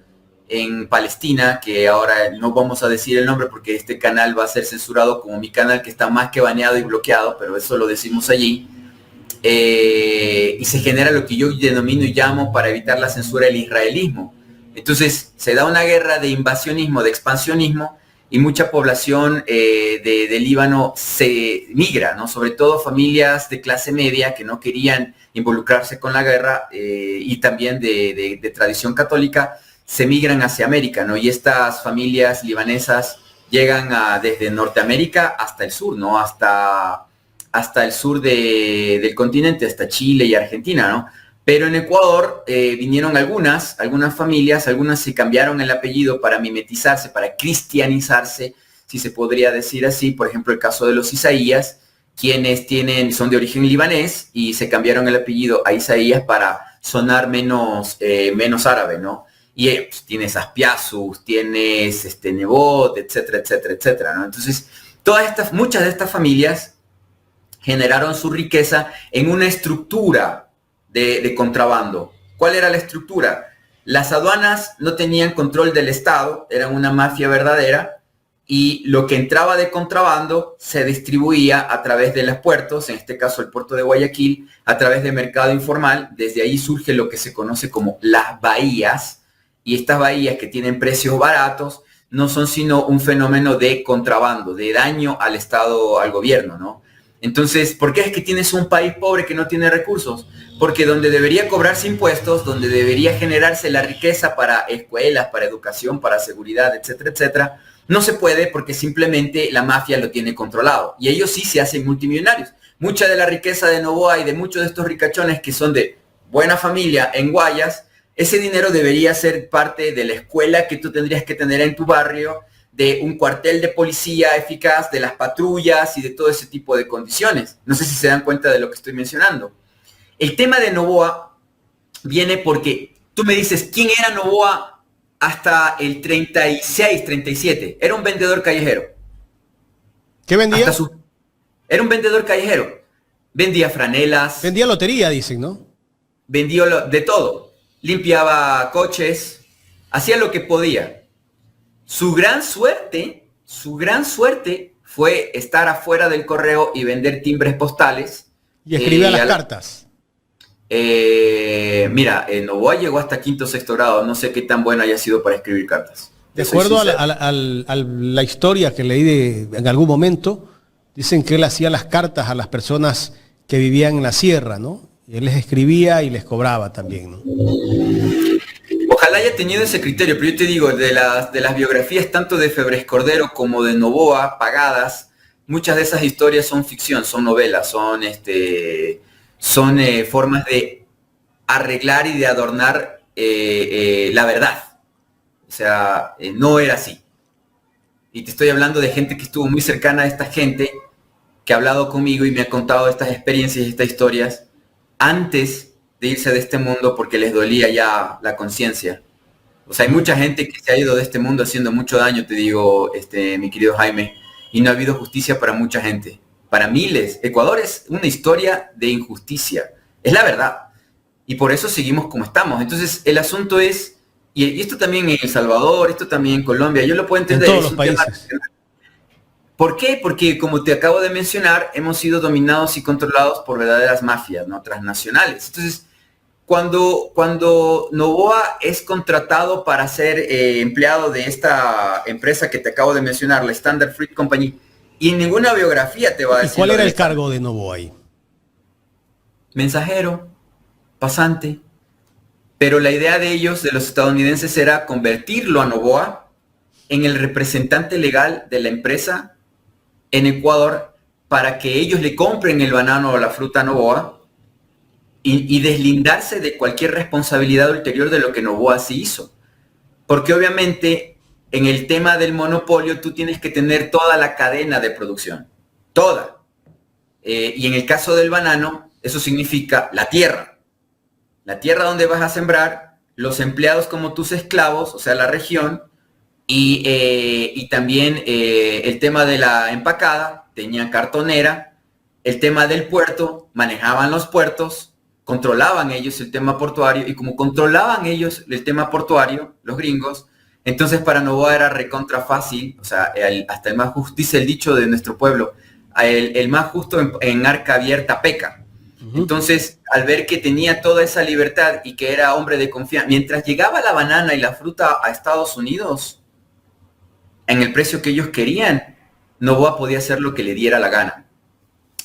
en Palestina, que ahora no vamos a decir el nombre porque este canal va a ser censurado como mi canal, que está más que baneado y bloqueado, pero eso lo decimos allí. Y se genera lo que yo denomino y llamo, para evitar la censura, el israelismo. Entonces se da una guerra de invasionismo, de expansionismo, y mucha población de Líbano se migra, ¿no? Sobre todo familias de clase media que no querían involucrarse con la guerra, y también de tradición católica, se migran hacia América, ¿no? Y estas familias libanesas llegan desde Norteamérica hasta el sur, ¿no? Hasta el sur del continente, hasta Chile y Argentina, ¿no? Pero en Ecuador vinieron algunas familias, algunas se cambiaron el apellido para mimetizarse, para cristianizarse, si se podría decir así. Por ejemplo, el caso de los Isaías, quienes son de origen libanés y se cambiaron el apellido a Isaías para sonar menos árabe, ¿no? Y pues, tienes Aspiazus, tienes Nebot, etcétera, etcétera, etcétera, ¿no? Entonces, muchas de estas familias generaron su riqueza en una estructura de contrabando. ¿Cuál era la estructura? Las aduanas no tenían control del Estado, eran una mafia verdadera, y lo que entraba de contrabando se distribuía a través de los puertos, en este caso el puerto de Guayaquil, a través de mercado informal. Desde ahí surge lo que se conoce como las bahías, y estas bahías, que tienen precios baratos, no son sino un fenómeno de contrabando, de daño al Estado, al gobierno, ¿no? Entonces, ¿por qué es que tienes un país pobre que no tiene recursos? Porque donde debería cobrarse impuestos, donde debería generarse la riqueza para escuelas, para educación, para seguridad, etcétera, etcétera, no se puede porque simplemente la mafia lo tiene controlado. Y ellos sí se hacen multimillonarios. Mucha de la riqueza de Noboa y de muchos de estos ricachones que son de buena familia en Guayas, ese dinero debería ser parte de la escuela que tú tendrías que tener en tu barrio, de un cuartel de policía eficaz, de las patrullas y de todo ese tipo de condiciones. No sé si se dan cuenta de lo que estoy mencionando. El tema de Noboa viene porque tú me dices, ¿quién era Noboa hasta el 36, 37? Era un vendedor callejero. ¿Qué vendía? Era un vendedor callejero. Vendía franelas. Vendía lotería, dicen, ¿no? Vendía de todo. Limpiaba coches. Hacía lo que podía. Su gran suerte fue estar afuera del correo y vender timbres postales. Y escribía las cartas. Mira, Noboa llegó hasta quinto, sexto grado. No sé qué tan bueno haya sido para escribir cartas. De acuerdo a la historia que leí en algún momento, dicen que él hacía las cartas a las personas que vivían en la sierra, ¿no? Y él les escribía y les cobraba también, ¿no? Ojalá haya tenido ese criterio, pero yo te digo, de las biografías tanto de Febres Cordero como de Noboa, pagadas, muchas de esas historias son ficción, son novelas, son formas de arreglar y de adornar la verdad. O sea, no era así. Y te estoy hablando de gente que estuvo muy cercana a esta gente, que ha hablado conmigo y me ha contado estas experiencias y estas historias antes de irse de este mundo porque les dolía ya la conciencia. O sea, hay mucha gente que se ha ido de este mundo haciendo mucho daño, te digo, mi querido Jaime, y no ha habido justicia para mucha gente, para miles. Ecuador es una historia de injusticia, es la verdad, y por eso seguimos como estamos. Entonces, el asunto es, y esto también en El Salvador, esto también en Colombia, yo lo puedo entender. En todos los países. ¿Por qué? Porque, como te acabo de mencionar, hemos sido dominados y controlados por verdaderas mafias, ¿no? Transnacionales. Entonces, cuando Noboa es contratado para ser empleado de esta empresa que te acabo de mencionar, la Standard Fruit Company, y en ninguna biografía te va a decir... ¿Y cuál era el cargo de Noboa ahí? Mensajero, pasante. Pero la idea de ellos, de los estadounidenses, era convertirlo a Noboa en el representante legal de la empresa en Ecuador para que ellos le compren el banano o la fruta a Noboa y deslindarse de cualquier responsabilidad ulterior de lo que Noboa sí hizo. Porque obviamente en el tema del monopolio tú tienes que tener toda la cadena de producción, toda. Y en el caso del banano, eso significa la tierra donde vas a sembrar, los empleados como tus esclavos, o sea, la región, y también el tema de la empacada, tenían cartonera, el tema del puerto, manejaban los puertos, controlaban ellos el tema portuario, y como controlaban ellos el tema portuario, los gringos, entonces para Noboa era recontra fácil, o sea, hasta el más justo, dice el dicho de nuestro pueblo, el más justo en arca abierta peca. Entonces, al ver que tenía toda esa libertad y que era hombre de confianza, mientras llegaba la banana y la fruta a Estados Unidos, en el precio que ellos querían, Noboa podía hacer lo que le diera la gana.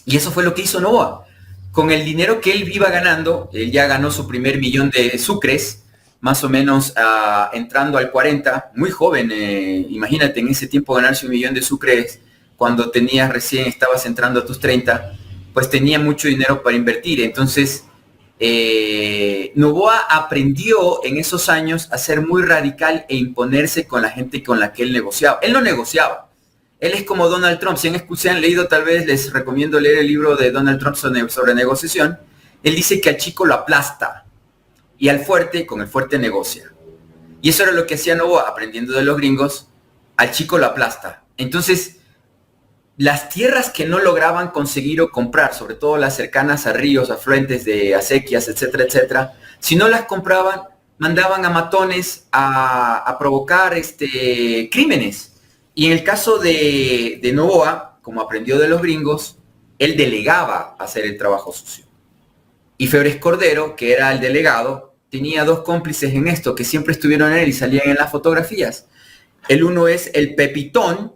Y eso fue lo que hizo Noboa. Con el dinero que él iba ganando, él ya ganó su primer 1.000.000 de sucres, más o menos entrando al 40, muy joven, imagínate en ese tiempo ganarse 1.000.000 de sucres, cuando estabas entrando a tus 30, pues tenía mucho dinero para invertir. Entonces, Noboa aprendió en esos años a ser muy radical e imponerse con la gente con la que él negociaba. Él no negociaba. Él es como Donald Trump. Si han leído, tal vez les recomiendo leer el libro de Donald Trump sobre negociación. Él dice que al chico lo aplasta y al fuerte, con el fuerte negocia. Y eso era lo que hacía Noboa, aprendiendo de los gringos, al chico lo aplasta. Entonces, las tierras que no lograban conseguir o comprar, sobre todo las cercanas a ríos, afluentes de acequias, etcétera, etcétera, si no las compraban, mandaban a matones a provocar crímenes. Y en el caso de Noboa, como aprendió de los gringos, él delegaba hacer el trabajo sucio. Y Febres Cordero, que era el delegado, tenía dos cómplices en esto, que siempre estuvieron en él y salían en las fotografías. El uno es el Pepitón,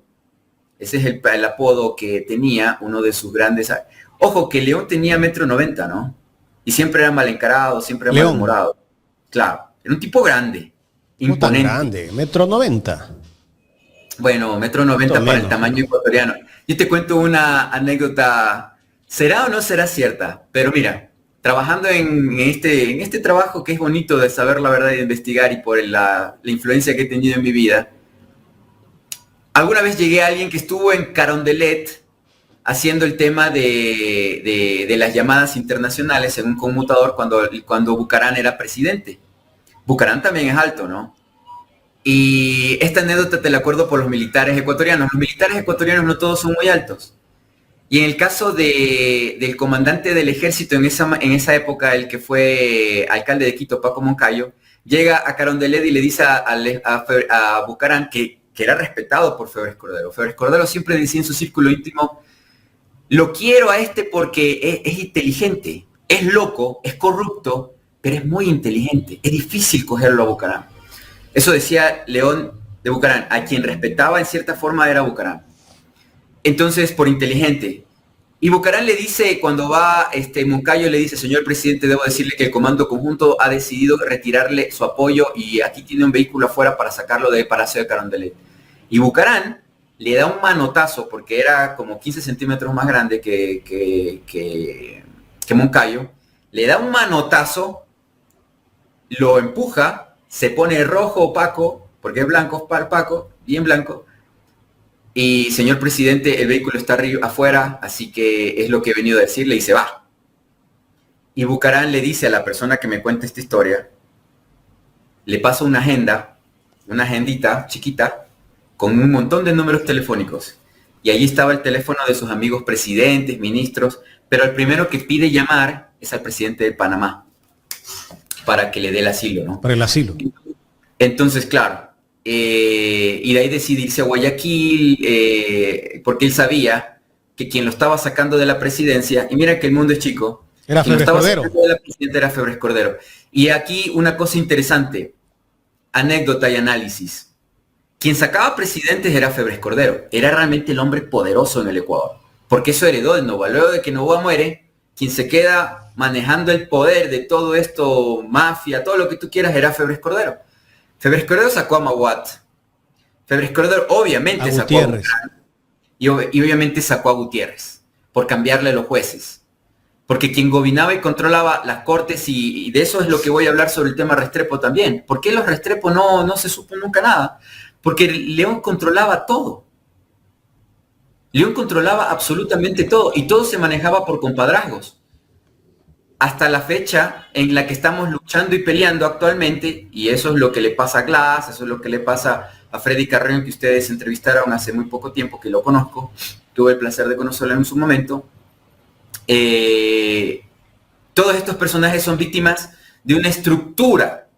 Ese es el apodo que tenía uno de sus grandes... Ojo, que León tenía 1,90 m, ¿no? Y siempre era mal encarado, siempre era malhumorado. Claro, era un tipo grande, imponente. Tan grande, 1,90 m. Bueno, 1,90 m para el tamaño ecuatoriano. Yo te cuento una anécdota, ¿será o no será cierta? Pero mira, trabajando en este trabajo que es bonito de saber la verdad y de investigar, y por la influencia que he tenido en mi vida, alguna vez llegué a alguien que estuvo en Carondelet haciendo el tema de las llamadas internacionales en un conmutador cuando Bucarán era presidente. Bucarán también es alto, ¿no? Y esta anécdota te la acuerdo por los militares ecuatorianos. Los militares ecuatorianos no todos son muy altos. Y en el caso del comandante del ejército en esa época, el que fue alcalde de Quito, Paco Moncayo, llega a Carondelet y le dice a Bucarán que era respetado por Febres Cordero. Febres Cordero siempre decía en su círculo íntimo: lo quiero a este porque es inteligente, es loco, es corrupto, pero es muy inteligente. Es difícil cogerlo a Bucarán. Eso decía León de Bucarán. A quien respetaba en cierta forma era Bucarán. Entonces, por inteligente. Y Bucarán le dice, cuando va, Moncayo le dice: señor presidente, debo decirle que el comando conjunto ha decidido retirarle su apoyo y aquí tiene un vehículo afuera para sacarlo del Palacio de Carondelet. Y Bucarán le da un manotazo, porque era como 15 centímetros más grande que Moncayo. Le da un manotazo, lo empuja, se pone rojo opaco, porque es blanco, Paco, bien blanco. Y señor presidente, el vehículo está afuera, así que es lo que he venido a decirle, y se va. Y Bucarán le dice a la persona que me cuenta esta historia, le pasa una agendita chiquita, con un montón de números telefónicos. Y allí estaba el teléfono de sus amigos presidentes, ministros, pero el primero que pide llamar es al presidente de Panamá, para que le dé el asilo, ¿no? Para el asilo. Entonces, claro, y de ahí decide irse a Guayaquil, porque él sabía que quien lo estaba sacando de la presidencia, y mira que el mundo es chico, era Febres Cordero. De la presidencia era Febres Cordero. Y aquí una cosa interesante, anécdota y análisis. Quien sacaba presidentes era Febres Cordero, era realmente el hombre poderoso en el Ecuador, porque eso heredó de Novoa. Luego de que Novoa muere, quien se queda manejando el poder de todo esto, mafia, todo lo que tú quieras, era Febres Cordero. Febres Cordero sacó a Maguat. Febres Cordero obviamente sacó a Bucarán, y obviamente sacó a Gutiérrez, por cambiarle los jueces. Porque quien gobernaba y controlaba las cortes, y de eso es lo que voy a hablar sobre el tema Restrepo también. ¿Por qué los Restrepo no se supo nunca nada? Porque León controlaba todo. León controlaba absolutamente todo, y todo se manejaba por compadrazgos. Hasta la fecha en la que estamos luchando y peleando actualmente, y eso es lo que le pasa a Glass, eso es lo que le pasa a Freddy Carreño, que ustedes entrevistaron hace muy poco tiempo, que lo conozco, tuve el placer de conocerlo en su momento. Todos estos personajes son víctimas de una estructura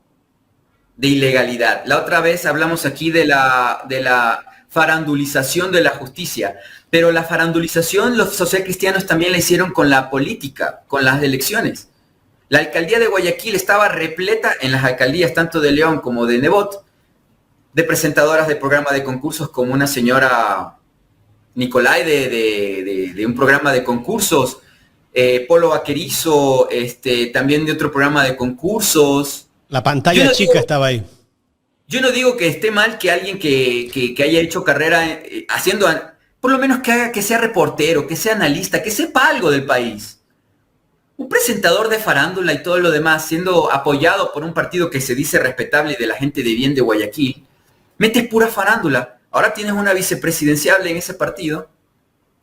de ilegalidad. La otra vez hablamos aquí de la farandulización de la justicia, pero la farandulización los socialcristianos también la hicieron con la política, con las elecciones. La alcaldía de Guayaquil estaba repleta, en las alcaldías tanto de León como de Nebot, de presentadoras de programa de concursos, como una señora Nicolai de un programa de concursos, Polo Vaquerizo, también de otro programa de concursos. La pantalla chica estaba ahí. Yo no digo que esté mal que alguien que haya hecho carrera haciendo, por lo menos que sea reportero, que sea analista, que sepa algo del país. Un presentador de farándula y todo lo demás, siendo apoyado por un partido que se dice respetable y de la gente de bien de Guayaquil, metes pura farándula. Ahora tienes una vicepresidenciable en ese partido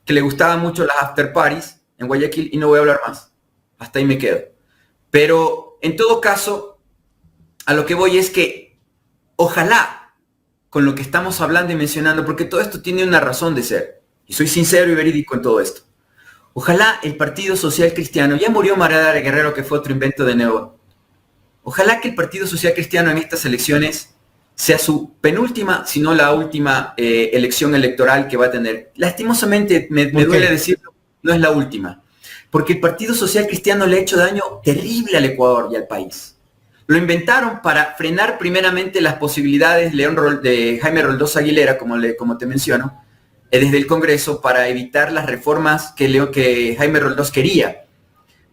que le gustaban mucho las after parties en Guayaquil, y no voy a hablar más. Hasta ahí me quedo. Pero en todo caso, a lo que voy es que ojalá, con lo que estamos hablando y mencionando, porque todo esto tiene una razón de ser, y soy sincero y verídico en todo esto, ojalá el Partido Social Cristiano, ya murió María Guerrero, que fue otro invento de Neo, ojalá que el Partido Social Cristiano en estas elecciones sea su penúltima, si no la última elección electoral que va a tener. Lastimosamente, me duele decirlo, no es la última, porque el Partido Social Cristiano le ha hecho daño terrible al Ecuador y al país. Lo inventaron para frenar primeramente las posibilidades de Jaime Roldós Aguilera, como te menciono, desde el Congreso para evitar las reformas que Jaime Roldós quería.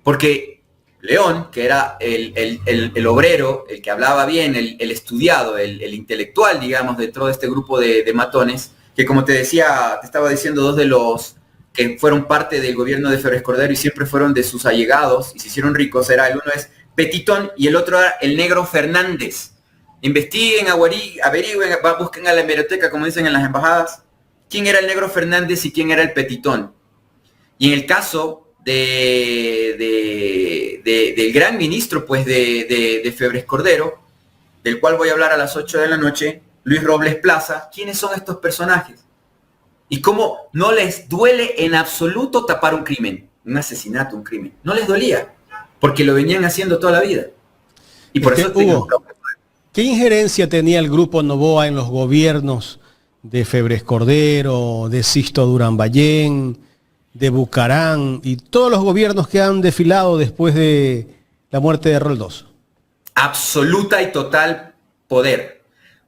Porque León, que era el obrero, el que hablaba bien, el estudiado, el intelectual, digamos, dentro de este grupo de matones, que como te decía, te estaba diciendo, dos de los que fueron parte del gobierno de Febres Cordero y siempre fueron de sus allegados y se hicieron ricos, el uno es Petitón y el otro era el Negro Fernández. Investiguen, averigüen, busquen a la hemeroteca, como dicen en las embajadas, quién era el Negro Fernández y quién era el Petitón. Y en el caso del gran ministro pues, de Febres Cordero, del cual voy a hablar a las 8 de la noche, Luis Robles Plaza, ¿quiénes son estos personajes? Y cómo no les duele en absoluto tapar un crimen, un asesinato, un crimen. No les dolía, porque lo venían haciendo toda la vida. Y por eso Hugo, ¿qué injerencia tenía el grupo Noboa en los gobiernos de Febres Cordero, de Sisto Durán Ballén, de Bucarán y todos los gobiernos que han desfilado después de la muerte de Roldós? Absoluta y total poder.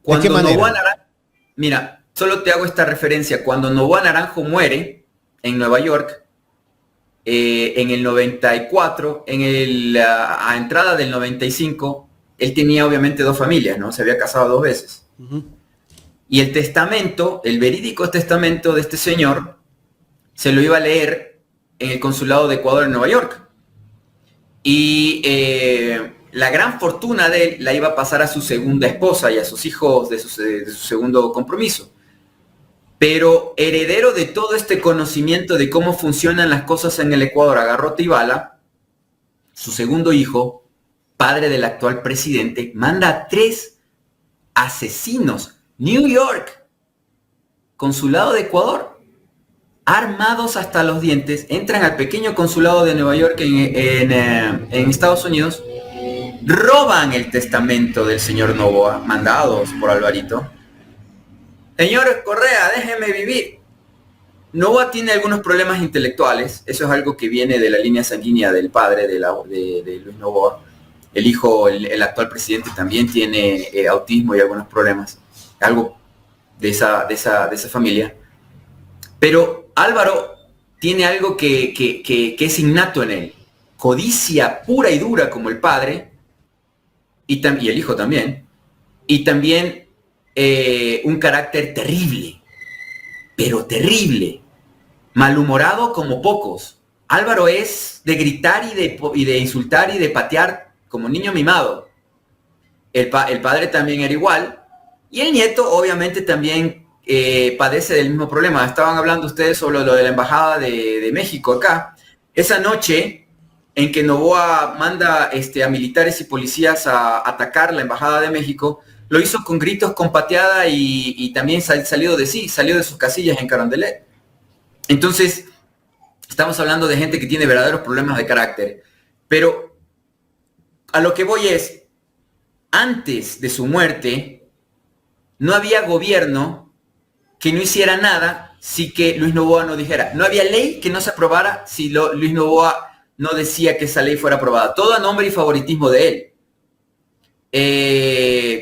¿De qué manera? Mira, solo te hago esta referencia. Cuando Noboa Naranjo muere en Nueva York, en el 94, a entrada del 95, él tenía obviamente dos familias, ¿no? Se había casado dos veces. Uh-huh. Y el testamento, el verídico testamento de este señor, se lo iba a leer en el consulado de Ecuador en Nueva York. Y la gran fortuna de él la iba a pasar a su segunda esposa y a sus hijos de su segundo compromiso. Pero heredero de todo este conocimiento de cómo funcionan las cosas en el Ecuador a garrote y bala, su segundo hijo, padre del actual presidente, manda a 3 asesinos, New York, consulado de Ecuador, armados hasta los dientes, entran al pequeño consulado de Nueva York en Estados Unidos, roban el testamento del señor Noboa, mandados por Alvarito. Señor Correa, déjeme vivir. Noboa tiene algunos problemas intelectuales, eso es algo que viene de la línea sanguínea del padre de Luis Noboa. El hijo, el actual presidente, también tiene autismo y algunos problemas, algo de esa familia. Pero Álvaro tiene algo que es innato en él, codicia pura y dura como el padre, y el hijo también, y también un carácter terrible, pero terrible, malhumorado como pocos. Álvaro es de gritar y de insultar y de patear como niño mimado. El padre también era igual, y el nieto obviamente también padece del mismo problema. Estaban hablando ustedes sobre lo de la embajada de México acá. Esa noche en que Noboa manda a militares y policías a atacar la embajada de México, lo hizo con gritos, con pateada y también salió de sus casillas en Carondelet. Entonces, estamos hablando de gente que tiene verdaderos problemas de carácter. Pero a lo que voy es, antes de su muerte, no había gobierno que no hiciera nada si que Luis Noboa no dijera. No había ley que no se aprobara si Luis Noboa no decía que esa ley fuera aprobada. Todo a nombre y favoritismo de él.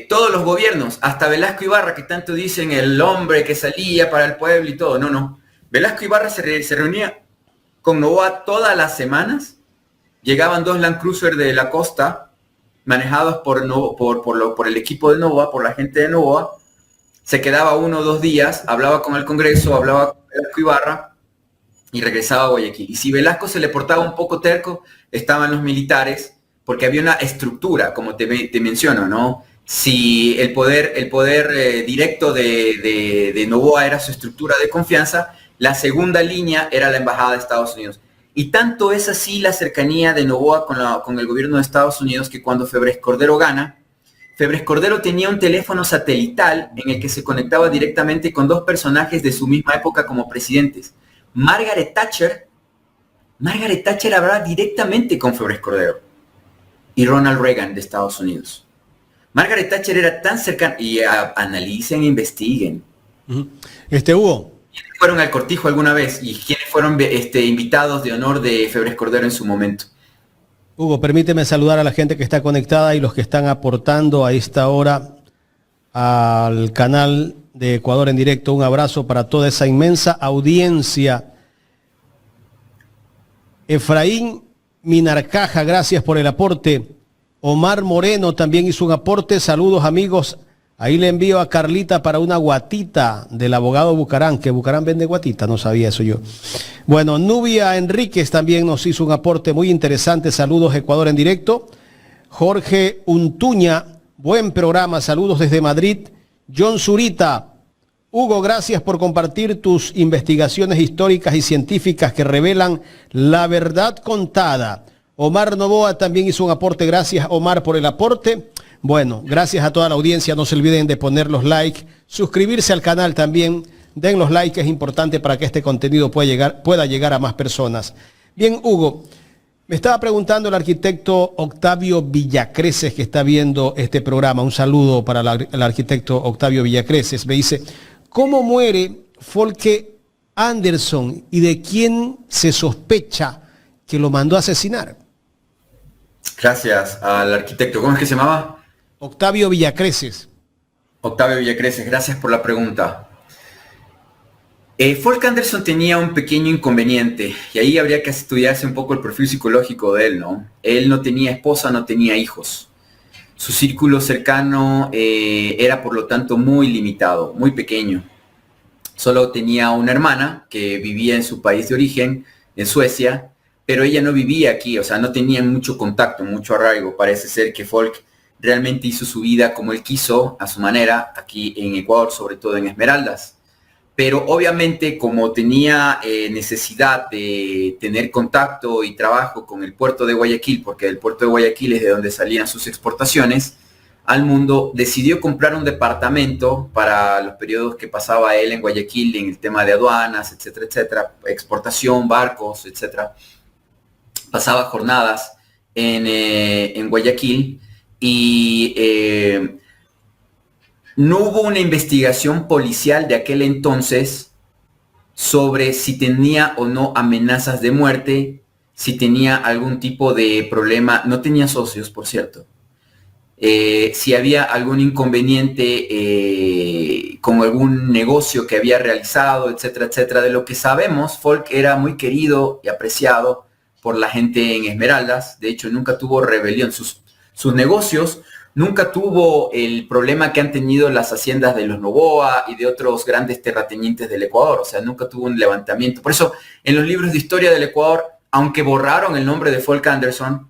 Todos los gobiernos, hasta Velasco Ibarra, que tanto dicen el hombre que salía para el pueblo y todo. No. Velasco Ibarra se reunía con Noboa todas las semanas. Llegaban 2 Land Cruiser de la costa, manejados por el equipo de Noboa, por la gente de Noboa. Se quedaba 1 o 2 días, hablaba con el Congreso, hablaba con Velasco Ibarra y regresaba a Guayaquil. Y si Velasco se le portaba un poco terco, estaban los militares, porque había una estructura, como te menciono, ¿no? Si el poder directo de Noboa era su estructura de confianza, la segunda línea era la embajada de Estados Unidos. Y tanto es así la cercanía de Noboa con el gobierno de Estados Unidos que cuando Febres Cordero gana, Febres Cordero tenía un teléfono satelital en el que se conectaba directamente con 2 personajes de su misma época como presidentes. Margaret Thatcher hablaba directamente con Febres Cordero y Ronald Reagan de Estados Unidos. Margaret Thatcher era tan cercana, y analicen e investiguen. Hugo. ¿Quiénes fueron al Cortijo alguna vez? ¿Y quiénes fueron invitados de honor de Febres Cordero en su momento? Hugo, permíteme saludar a la gente que está conectada y los que están aportando a esta hora al canal de Ecuador en directo. Un abrazo para toda esa inmensa audiencia. Efraín Minarcaja, gracias por el aporte. Omar Moreno también hizo un aporte. Saludos, amigos. Ahí le envío a Carlita para una guatita del abogado Bucarán, que Bucarán vende guatita, no sabía eso yo. Bueno, Nubia Enríquez también nos hizo un aporte muy interesante. Saludos, Ecuador en directo. Jorge Untuña, buen programa, saludos desde Madrid. John Zurita, Hugo, gracias por compartir tus investigaciones históricas y científicas que revelan la verdad contada. Omar Novoa también hizo un aporte. Gracias, Omar, por el aporte. Bueno, gracias a toda la audiencia. No se olviden de poner los likes, suscribirse al canal también. Den los likes, es importante para que este contenido pueda llegar a más personas. Bien, Hugo, me estaba preguntando el arquitecto Octavio Villacreces, que está viendo este programa. Un saludo para el arquitecto Octavio Villacreces. Me dice, ¿cómo muere Folke Anderson y de quién se sospecha que lo mandó a asesinar? Gracias al arquitecto. ¿Cómo es que se llamaba? Octavio Villacreces. Octavio Villacreces, gracias por la pregunta. Folke Anderson tenía un pequeño inconveniente y ahí habría que estudiarse un poco el perfil psicológico de él, ¿no? Él no tenía esposa, no tenía hijos. Su círculo cercano era por lo tanto muy limitado, muy pequeño. Solo tenía una hermana que vivía en su país de origen, en Suecia, pero ella no vivía aquí, o sea, no tenían mucho contacto, mucho arraigo. Parece ser que Folke realmente hizo su vida como él quiso, a su manera, aquí en Ecuador, sobre todo en Esmeraldas. Pero obviamente como tenía necesidad de tener contacto y trabajo con el puerto de Guayaquil, porque el puerto de Guayaquil es de donde salían sus exportaciones al mundo, decidió comprar un departamento para los periodos que pasaba él en Guayaquil, en el tema de aduanas, etcétera, etcétera, exportación, barcos, etcétera. Pasaba jornadas en Guayaquil y no hubo una investigación policial de aquel entonces sobre si tenía o no amenazas de muerte, si tenía algún tipo de problema. No tenía socios, por cierto. Si había algún inconveniente con algún negocio que había realizado, etcétera, etcétera. De lo que sabemos, Folke era muy querido y apreciado por la gente en Esmeraldas. De hecho, nunca tuvo rebelión. Sus negocios nunca tuvo el problema que han tenido las haciendas de los Novoa y de otros grandes terratenientes del Ecuador. O sea, nunca tuvo un levantamiento. Por eso, en los libros de historia del Ecuador, aunque borraron el nombre de Folke Anderson,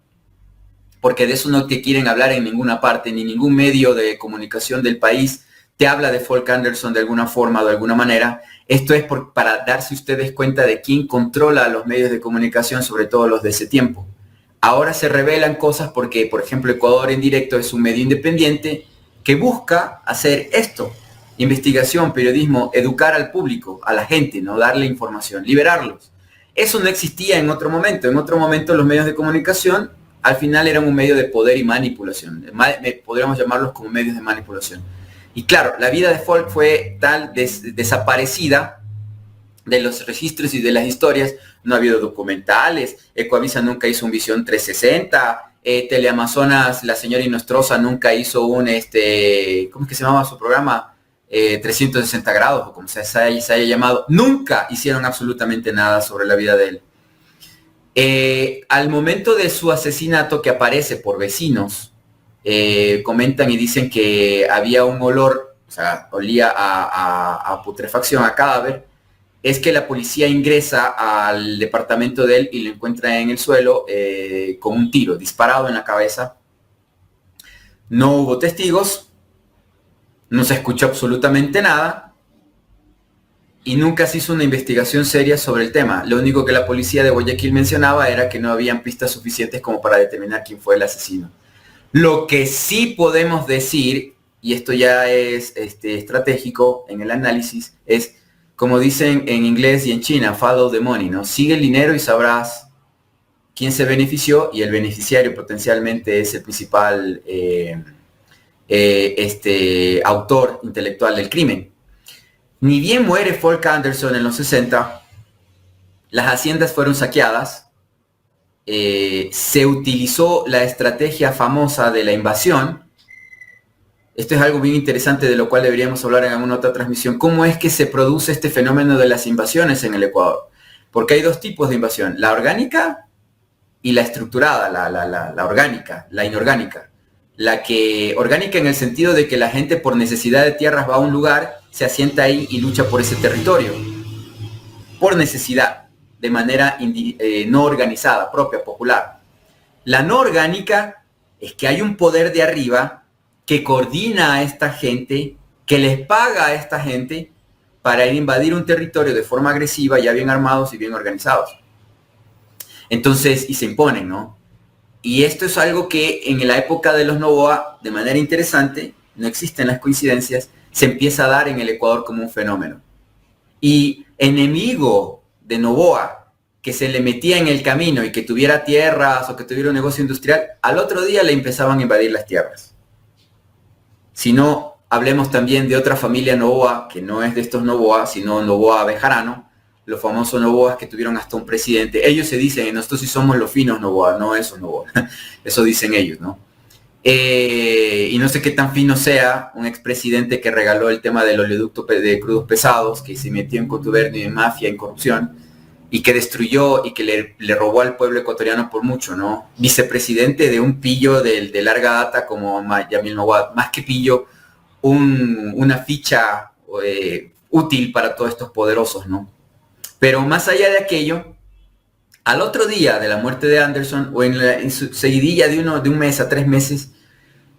porque de eso no te quieren hablar en ninguna parte, ni ningún medio de comunicación del país te habla de Folke Anderson de alguna forma o de alguna manera. Esto es para darse ustedes cuenta de quién controla los medios de comunicación, sobre todo los de ese tiempo. Ahora se revelan cosas porque, por ejemplo, Ecuador en directo es un medio independiente que busca hacer esto, investigación, periodismo, educar al público, a la gente, ¿no? Darle información, liberarlos. Eso no existía en otro momento. En otro momento los medios de comunicación al final eran un medio de poder y manipulación. Podríamos llamarlos como medios de manipulación. Y claro, la vida de Folke fue tal desaparecida de los registros y de las historias. No ha habido documentales, Ecoavisa nunca hizo un Visión 360, Teleamazonas, la señora Inostroza nunca hizo un, ¿cómo es que se llamaba su programa? 360 grados, o como se haya llamado. Nunca hicieron absolutamente nada sobre la vida de él. Al momento de su asesinato, que aparece por vecinos, comentan y dicen que había un olor, o sea, olía a putrefacción, a cadáver. Es que la policía ingresa al departamento de él y lo encuentra en el suelo con un tiro disparado en la cabeza. No hubo testigos, no se escuchó absolutamente nada y nunca se hizo una investigación seria sobre el tema. Lo único que la policía de Guayaquil mencionaba era que no habían pistas suficientes como para determinar quién fue el asesino. Lo que sí podemos decir, y esto ya es estratégico en el análisis, es, como dicen en inglés y en China, follow the money, ¿no? Sigue el dinero y sabrás quién se benefició, y el beneficiario potencialmente es el principal autor intelectual del crimen. Ni bien muere Folke Anderson en los 60, las haciendas fueron saqueadas, se utilizó la estrategia famosa de la invasión, esto es algo bien interesante de lo cual deberíamos hablar en alguna otra transmisión, cómo es que se produce este fenómeno de las invasiones en el Ecuador. Porque hay dos tipos de invasión, la orgánica y la estructurada, la orgánica, la inorgánica. La que orgánica en el sentido de que la gente por necesidad de tierras va a un lugar, se asienta ahí y lucha por ese territorio. Por necesidad, de manera no organizada, propia, popular. La no orgánica es que hay un poder de arriba que coordina a esta gente, que les paga a esta gente para ir a invadir un territorio de forma agresiva, ya bien armados y bien organizados. Entonces, y se imponen, ¿no? Y esto es algo que en la época de los Noboa, de manera interesante, no existen las coincidencias, se empieza a dar en el Ecuador como un fenómeno. Y enemigo de Noboa, que se le metía en el camino y que tuviera tierras o que tuviera un negocio industrial, al otro día le empezaban a invadir las tierras. Si no, hablemos también de otra familia Noboa, que no es de estos Noboa, sino Noboa Bejarano, los famosos Noboas que tuvieron hasta un presidente. Ellos se dicen, nosotros sí somos los finos Noboa, no esos Noboa. Eso dicen ellos, ¿no? Y no sé qué tan fino sea un expresidente que regaló el tema del oleoducto de crudos pesados, que se metió en contubernio, en mafia, en corrupción, y que destruyó y que le robó al pueblo ecuatoriano por mucho, ¿no? Vicepresidente de un pillo de larga data como Yamil Noboa, más que pillo, una ficha útil para todos estos poderosos, ¿no? Pero más allá de aquello, al otro día de la muerte de Anderson, o en su seguidilla de un mes a 3 meses,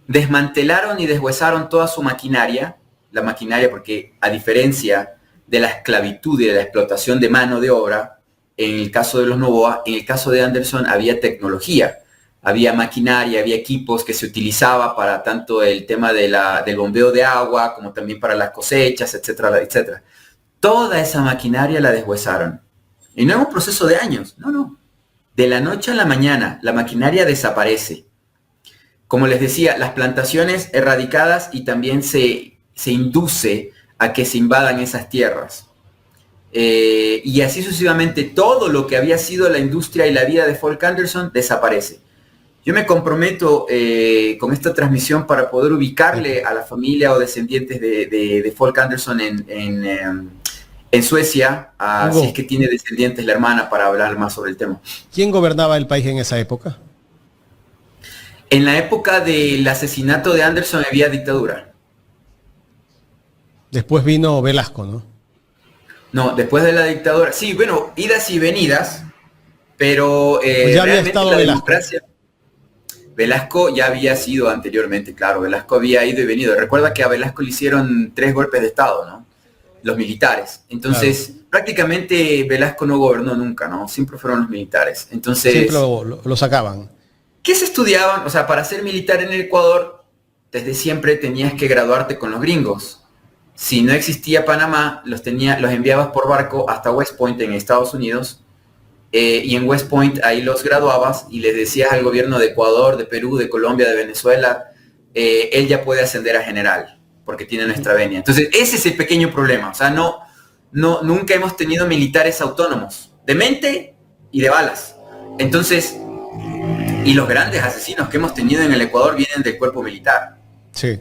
desmantelaron y deshuesaron toda su maquinaria, la maquinaria porque a diferencia de la esclavitud y de la explotación de mano de obra, en el caso de los Noboa, en el caso de Anderson había tecnología, había maquinaria, había equipos que se utilizaba para tanto el tema del bombeo de agua, como también para las cosechas, etcétera, etcétera. Toda esa maquinaria la deshuesaron. Y no es un proceso de años, no. De la noche a la mañana, la maquinaria desaparece. Como les decía, las plantaciones erradicadas y también se induce a que se invadan esas tierras. Y así sucesivamente, todo lo que había sido la industria y la vida de Folk Anderson desaparece. Yo me comprometo con esta transmisión para poder ubicarle a la familia o descendientes de Folk Anderson en Suecia, si es que tiene descendientes la hermana, para hablar más sobre el tema. ¿Quién gobernaba el país en esa época? En la época del asesinato de Anderson había dictadura. Después vino Velasco, ¿no? No, después de la dictadura. Sí, bueno, idas y venidas, pero pues ya había estado la Velasco. Democracia. Velasco ya había sido anteriormente, claro, Velasco había ido y venido. Recuerda que a Velasco le hicieron 3 golpes de Estado, ¿no? Los militares. Entonces, claro, prácticamente Velasco no gobernó nunca, ¿no? Siempre fueron los militares. Entonces, siempre lo sacaban. ¿Qué se estudiaban? O sea, para ser militar en el Ecuador, desde siempre tenías que graduarte con los gringos. Si no existía Panamá, los enviabas por barco hasta West Point en Estados Unidos, y en West Point ahí los graduabas y les decías al gobierno de Ecuador, de Perú, de Colombia, de Venezuela, él ya puede ascender a general, porque tiene nuestra venia. Entonces, ese es el pequeño problema. O sea, nunca hemos tenido militares autónomos, de mente y de balas. Entonces, y los grandes asesinos que hemos tenido en el Ecuador vienen del cuerpo militar. Sí.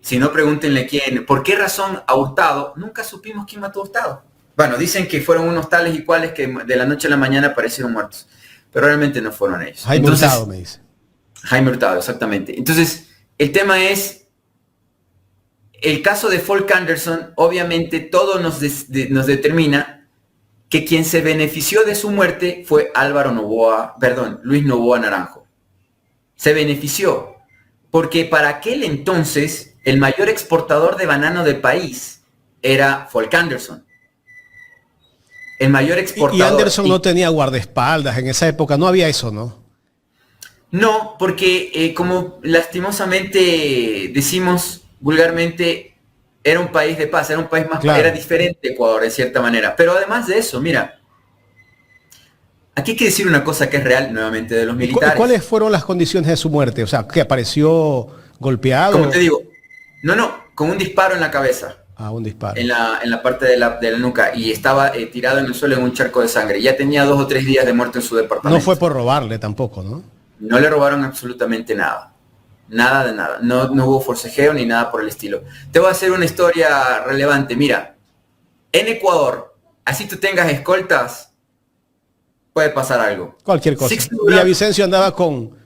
Si no, pregúntenle quién. ¿Por qué razón a Hurtado? Nunca supimos quién mató a Hurtado. Bueno, dicen que fueron unos tales y cuales que de la noche a la mañana aparecieron muertos. Pero realmente no fueron ellos. Jaime Hurtado, me dice. Jaime Hurtado, exactamente. Entonces, el tema es, el caso de Folk Anderson, obviamente todo nos determina que quien se benefició de su muerte fue Luis Noboa Naranjo. Se benefició, porque para aquel entonces el mayor exportador de banano del país era Folk Anderson. El mayor exportador. Y Anderson no tenía guardaespaldas en esa época, no había eso, ¿no? No, porque como lastimosamente decimos vulgarmente, era un país de paz, era un país más, claro, era diferente Ecuador en cierta manera. Pero además de eso, mira, aquí hay que decir una cosa que es real nuevamente de los militares. ¿Cuáles fueron las condiciones de su muerte? O sea, que apareció golpeado. Como te digo, con un disparo en la cabeza. Un disparo. En la parte de la nuca, y estaba tirado en el suelo en un charco de sangre. Ya tenía 2 o 3 días de muerto en su departamento. No fue por robarle tampoco, ¿no? No le robaron absolutamente nada. Nada de nada. No hubo forcejeo ni nada por el estilo. Te voy a hacer una historia relevante. Mira, en Ecuador, así tú tengas escoltas, puede pasar algo. Cualquier cosa. Villavicencio andaba con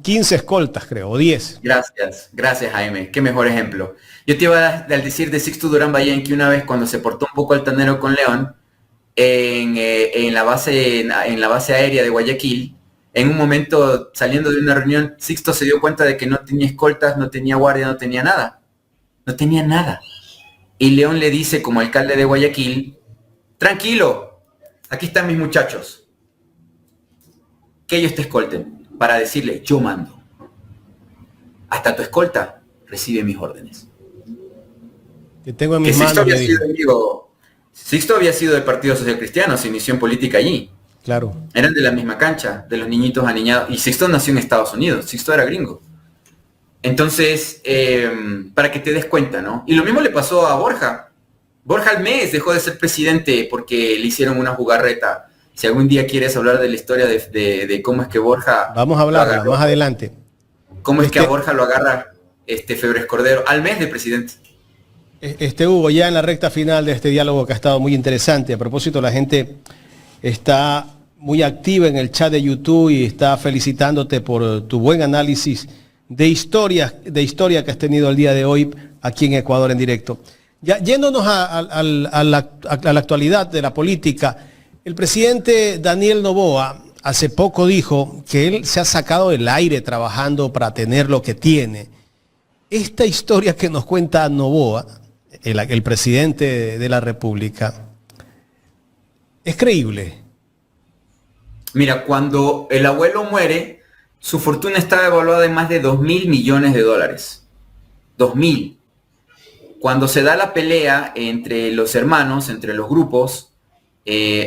15 escoltas, creo, o 10. Gracias Jaime. Qué mejor ejemplo. Yo te iba a decir de Sixto Durán Ballén que una vez cuando se portó un poco altanero con León, en la base aérea de Guayaquil, en un momento saliendo de una reunión, Sixto se dio cuenta de que no tenía escoltas, no tenía guardia, no tenía nada. No tenía nada. Y León le dice, como alcalde de Guayaquil, tranquilo, aquí están mis muchachos. Que ellos te escolten, para decirle, yo mando. Hasta tu escolta recibe mis órdenes. Que tengo en mis manos. Sixto había sido del Partido Social Cristiano, se inició en política allí. Claro. Eran de la misma cancha, de los niñitos aniñados. Y Sixto nació en Estados Unidos, Sixto era gringo. Entonces, para que te des cuenta, ¿no? Y lo mismo le pasó a Borja. Borja al mes dejó de ser presidente porque le hicieron una jugarreta. Si algún día quieres hablar de la historia de cómo es que Borja... Vamos a hablar más adelante. ¿Cómo es que a Borja lo agarra Febres Cordero al mes de presidente? Hugo, ya en la recta final de este diálogo que ha estado muy interesante. A propósito, la gente está muy activa en el chat de YouTube y está felicitándote por tu buen análisis de historia que has tenido el día de hoy aquí en Ecuador en directo. Ya yéndonos a la actualidad de la política, el presidente Daniel Noboa hace poco dijo que él se ha sacado del aire trabajando para tener lo que tiene. Esta historia que nos cuenta Noboa, el presidente de la República, ¿es creíble? Mira, cuando el abuelo muere, su fortuna estaba evaluada en más de 2.000 millones de dólares. 2.000. Cuando se da la pelea entre los hermanos, entre los grupos,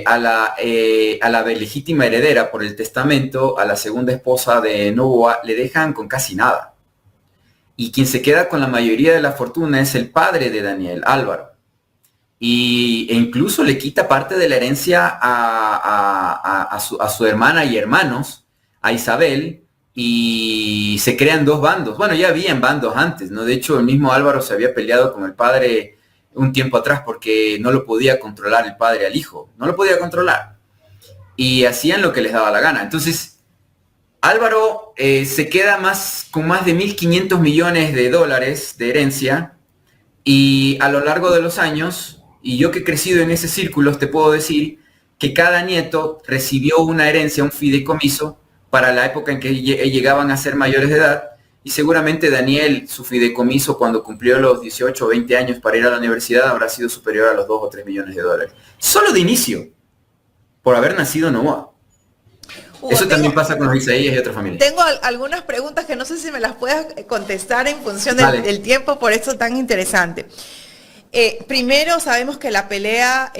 a la legítima heredera por el testamento, a la segunda esposa de Noboa, le dejan con casi nada. Y quien se queda con la mayoría de la fortuna es el padre de Daniel, Álvaro. E incluso le quita parte de la herencia a su hermana y hermanos, a Isabel, y se crean dos bandos. Bueno, ya habían bandos antes, ¿no? De hecho, el mismo Álvaro se había peleado con el padre un tiempo atrás porque no lo podía controlar el padre al hijo. No lo podía controlar. Y hacían lo que les daba la gana. Entonces, Álvaro se queda con más de 1.500 millones de dólares de herencia, y a lo largo de los años, y yo que he crecido en ese círculo, te puedo decir que cada nieto recibió una herencia, un fideicomiso, para la época en que llegaban a ser mayores de edad, y seguramente Daniel, su fideicomiso cuando cumplió los 18 o 20 años para ir a la universidad, habrá sido superior a los 2 o 3 millones de dólares. Solo de inicio, por haber nacido Noboa. Eso también pasa con los Isaías y otras familias. Tengo algunas preguntas que no sé si me las puedas contestar en función del tiempo, por eso tan interesante. Primero, sabemos que la pelea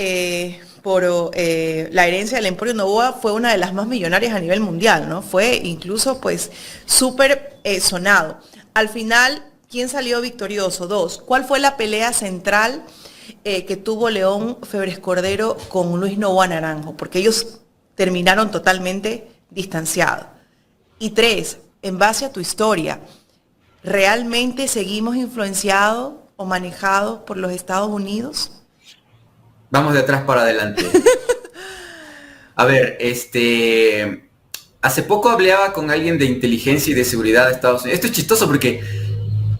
por la herencia del Emporio Noboa fue una de las más millonarias a nivel mundial, ¿no? Fue incluso pues súper sonado. Al final, ¿quién salió victorioso? 2. ¿Cuál fue la pelea central que tuvo León Febres Cordero con Luis Noboa Naranjo? Porque ellos terminaron totalmente distanciados. Y 3, en base a tu historia, ¿realmente seguimos influenciados o manejados por los Estados Unidos? Vamos de atrás para adelante. A ver, hace poco hablaba con alguien de inteligencia y de seguridad de Estados Unidos. Esto es chistoso porque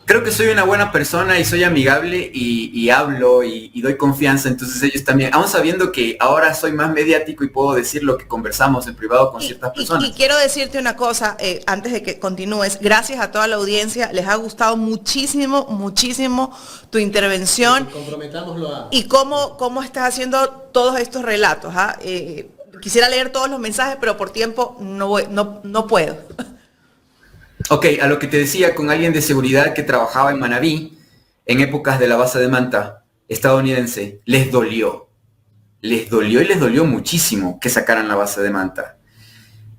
creo que soy una buena persona y soy amigable y hablo y doy confianza, entonces ellos también, aún sabiendo que ahora soy más mediático y puedo decir lo que conversamos en privado con ciertas personas. Y quiero decirte una cosa, antes de que continúes, gracias a toda la audiencia, les ha gustado muchísimo, muchísimo tu intervención y cómo estás haciendo todos estos relatos. Quisiera leer todos los mensajes, pero por tiempo no puedo. Ok, a lo que te decía, con alguien de seguridad que trabajaba en Manabí, en épocas de la base de Manta, estadounidense, les dolió y les dolió muchísimo que sacaran la base de Manta.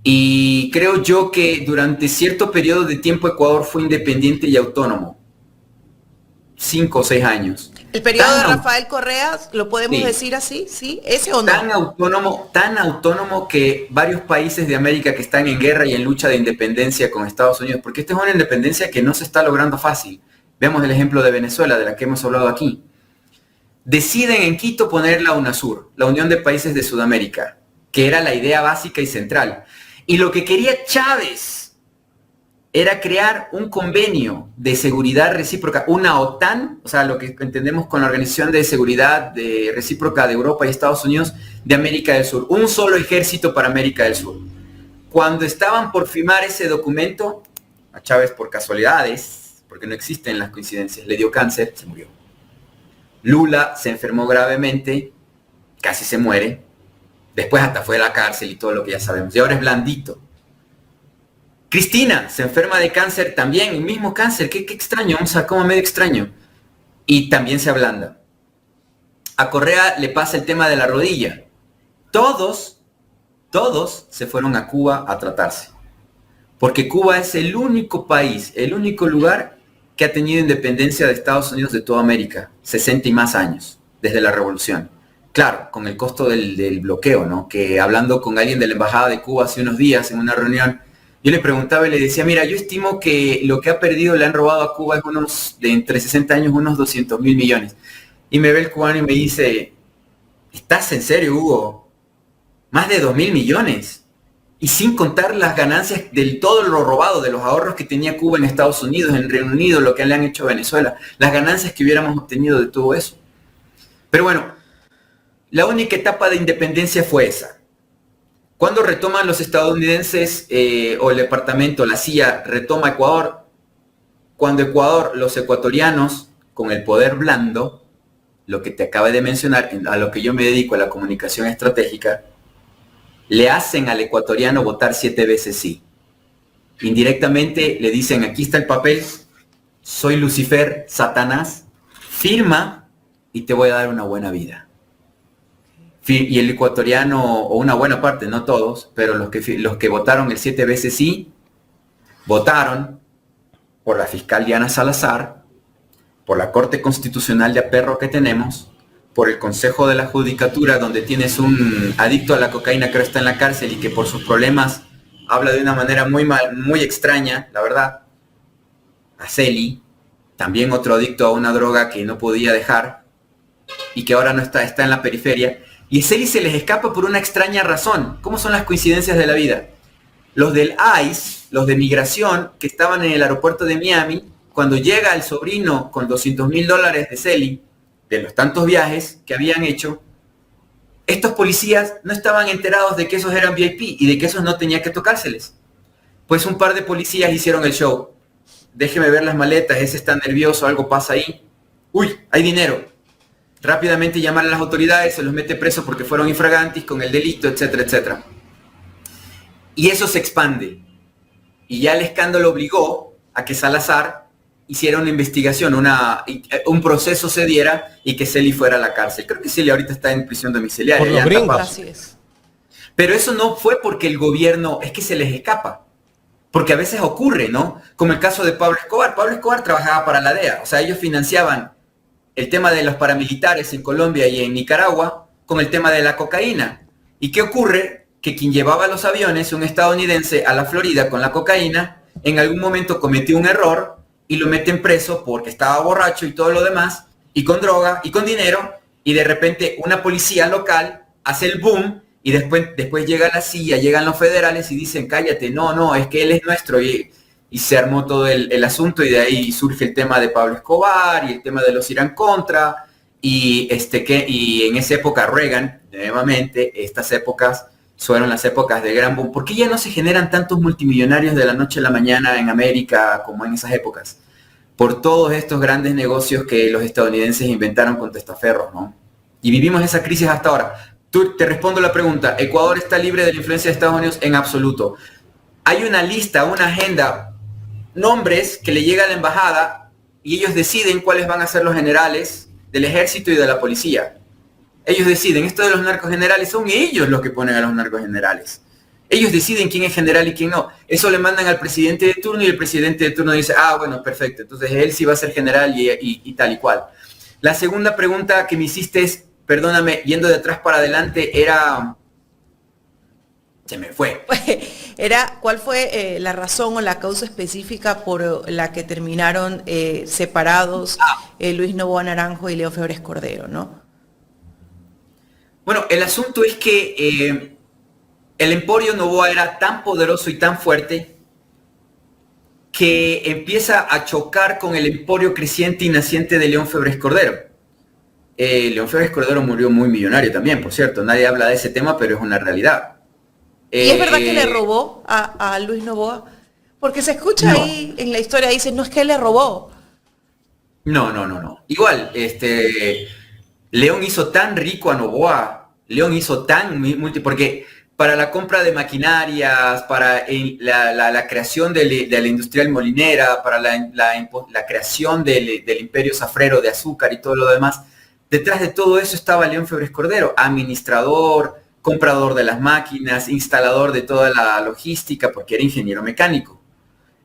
Y creo yo que durante cierto periodo de tiempo Ecuador fue independiente y autónomo. 5 o 6 años. ¿El periodo de Rafael Correa, lo podemos decir así? ¿Sí? ¿Ese o no? Tan autónomo que varios países de América que están en guerra y en lucha de independencia con Estados Unidos, porque esta es una independencia que no se está logrando fácil. Veamos el ejemplo de Venezuela, de la que hemos hablado aquí. Deciden en Quito poner la UNASUR, la Unión de Países de Sudamérica, que era la idea básica y central. Y lo que quería Chávez era crear un convenio de seguridad recíproca, una OTAN, o sea, lo que entendemos con la Organización de Seguridad Recíproca de Europa y Estados Unidos de América del Sur, un solo ejército para América del Sur. Cuando estaban por firmar ese documento, a Chávez por casualidades, porque no existen las coincidencias, le dio cáncer, se murió. Lula se enfermó gravemente, casi se muere, después hasta fue a la cárcel y todo lo que ya sabemos, y ahora es blandito. Cristina se enferma de cáncer también, el mismo cáncer, qué extraño, o sea, como medio extraño. Y también se ablanda. A Correa le pasa el tema de la rodilla. Todos se fueron a Cuba a tratarse. Porque Cuba es el único país, el único lugar que ha tenido independencia de Estados Unidos de toda América, 60 y más años, desde la revolución. Claro, con el costo del bloqueo, ¿no? Que hablando con alguien de la Embajada de Cuba hace unos días en una reunión, yo le preguntaba y le decía, mira, yo estimo que lo que ha perdido le han robado a Cuba es de entre 60 años, unos 200.000 millones. Y me ve el cubano y me dice, ¿estás en serio, Hugo? Más de 2.000 millones. Y sin contar las ganancias del todo lo robado, de los ahorros que tenía Cuba en Estados Unidos, en Reino Unido, lo que le han hecho a Venezuela, las ganancias que hubiéramos obtenido de todo eso. Pero bueno, la única etapa de independencia fue esa. Cuando retoman los estadounidenses o el departamento, la CIA retoma Ecuador, cuando Ecuador, los ecuatorianos, con el poder blando, lo que te acabé de mencionar, a lo que yo me dedico, a la comunicación estratégica, le hacen al ecuatoriano votar 7 veces sí. Indirectamente le dicen, aquí está el papel, soy Lucifer, Satanás, firma y te voy a dar una buena vida. Y el ecuatoriano, o una buena parte, no todos, pero los que votaron el 7 veces sí, votaron por la fiscal Diana Salazar, por la Corte Constitucional de aperro que tenemos, por el Consejo de la Judicatura, donde tienes un adicto a la cocaína que ahora está en la cárcel y que por sus problemas habla de una manera muy extraña, la verdad. A Celi, también otro adicto a una droga que no podía dejar y que ahora no está en la periferia. Y a Celi se les escapa por una extraña razón. ¿Cómo son las coincidencias de la vida? Los del ICE, los de migración, que estaban en el aeropuerto de Miami, cuando llega el sobrino con $200.000 de Celi, de los tantos viajes que habían hecho, estos policías no estaban enterados de que esos eran VIP y de que esos no tenía que tocárseles. Pues un par de policías hicieron el show. Déjeme ver las maletas, ese está nervioso, algo pasa ahí. Uy, hay dinero. Rápidamente llamar a las autoridades, se los mete presos porque fueron infragantis con el delito, etcétera, etcétera. Y eso se expande. Y ya el escándalo obligó a que Salazar hiciera una investigación, un proceso se diera y que Celi fuera a la cárcel. Creo que Celi ahorita está en prisión domiciliaria. Por los gringos. Así es. Pero eso no fue porque el gobierno, es que se les escapa. Porque a veces ocurre, ¿no? Como el caso de Pablo Escobar. Pablo Escobar trabajaba para la DEA. O sea, ellos financiaban el tema de los paramilitares en Colombia y en Nicaragua con el tema de la cocaína. ¿Y qué ocurre? Que quien llevaba los aviones, un estadounidense, a la Florida con la cocaína, en algún momento cometió un error y lo meten preso porque estaba borracho y todo lo demás, y con droga y con dinero, y de repente una policía local hace el boom y después llega la CIA, llegan los federales y dicen, cállate, no, es que él es nuestro. Y se armó todo el asunto y de ahí surge el tema de Pablo Escobar y el tema de los Irán Contra y en esa época Reagan, nuevamente, estas épocas fueron las épocas de gran boom. ¿Por qué ya no se generan tantos multimillonarios de la noche a la mañana en América como en esas épocas? Por todos estos grandes negocios que los estadounidenses inventaron con testaferros, ¿no? Y vivimos esa crisis hasta ahora. Te respondo la pregunta, ¿Ecuador está libre de la influencia de Estados Unidos? En absoluto. Hay una lista, una agenda, nombres que le llega a la embajada y ellos deciden cuáles van a ser los generales del ejército y de la policía. Ellos deciden, esto de los narcos generales son ellos los que ponen a los narcos generales. Ellos deciden quién es general y quién no. Eso le mandan al presidente de turno y el presidente de turno dice, bueno, perfecto, entonces él sí va a ser general y tal y cual. La segunda pregunta que me hiciste es, perdóname, yendo de atrás para adelante, era... Se me fue. ¿Cuál fue la razón o la causa específica por la que terminaron separados Luis Noboa Naranjo y León Febres Cordero, ¿no? Bueno, el asunto es que el Emporio Noboa era tan poderoso y tan fuerte que empieza a chocar con el emporio creciente y naciente de León Febres Cordero. León Febres Cordero murió muy millonario también, por cierto. Nadie habla de ese tema, pero es una realidad. ¿Y es verdad que le robó a Luis Noboa? Porque se escucha ahí en la historia, dice, no es que le robó. No. Igual, León hizo tan rico a Noboa, León hizo tan porque para la compra de maquinarias, para la creación de la industrial molinera, para la creación del imperio zafrero de azúcar y todo lo demás, detrás de todo eso estaba León Febres Cordero, administrador, comprador de las máquinas, instalador de toda la logística, porque era ingeniero mecánico.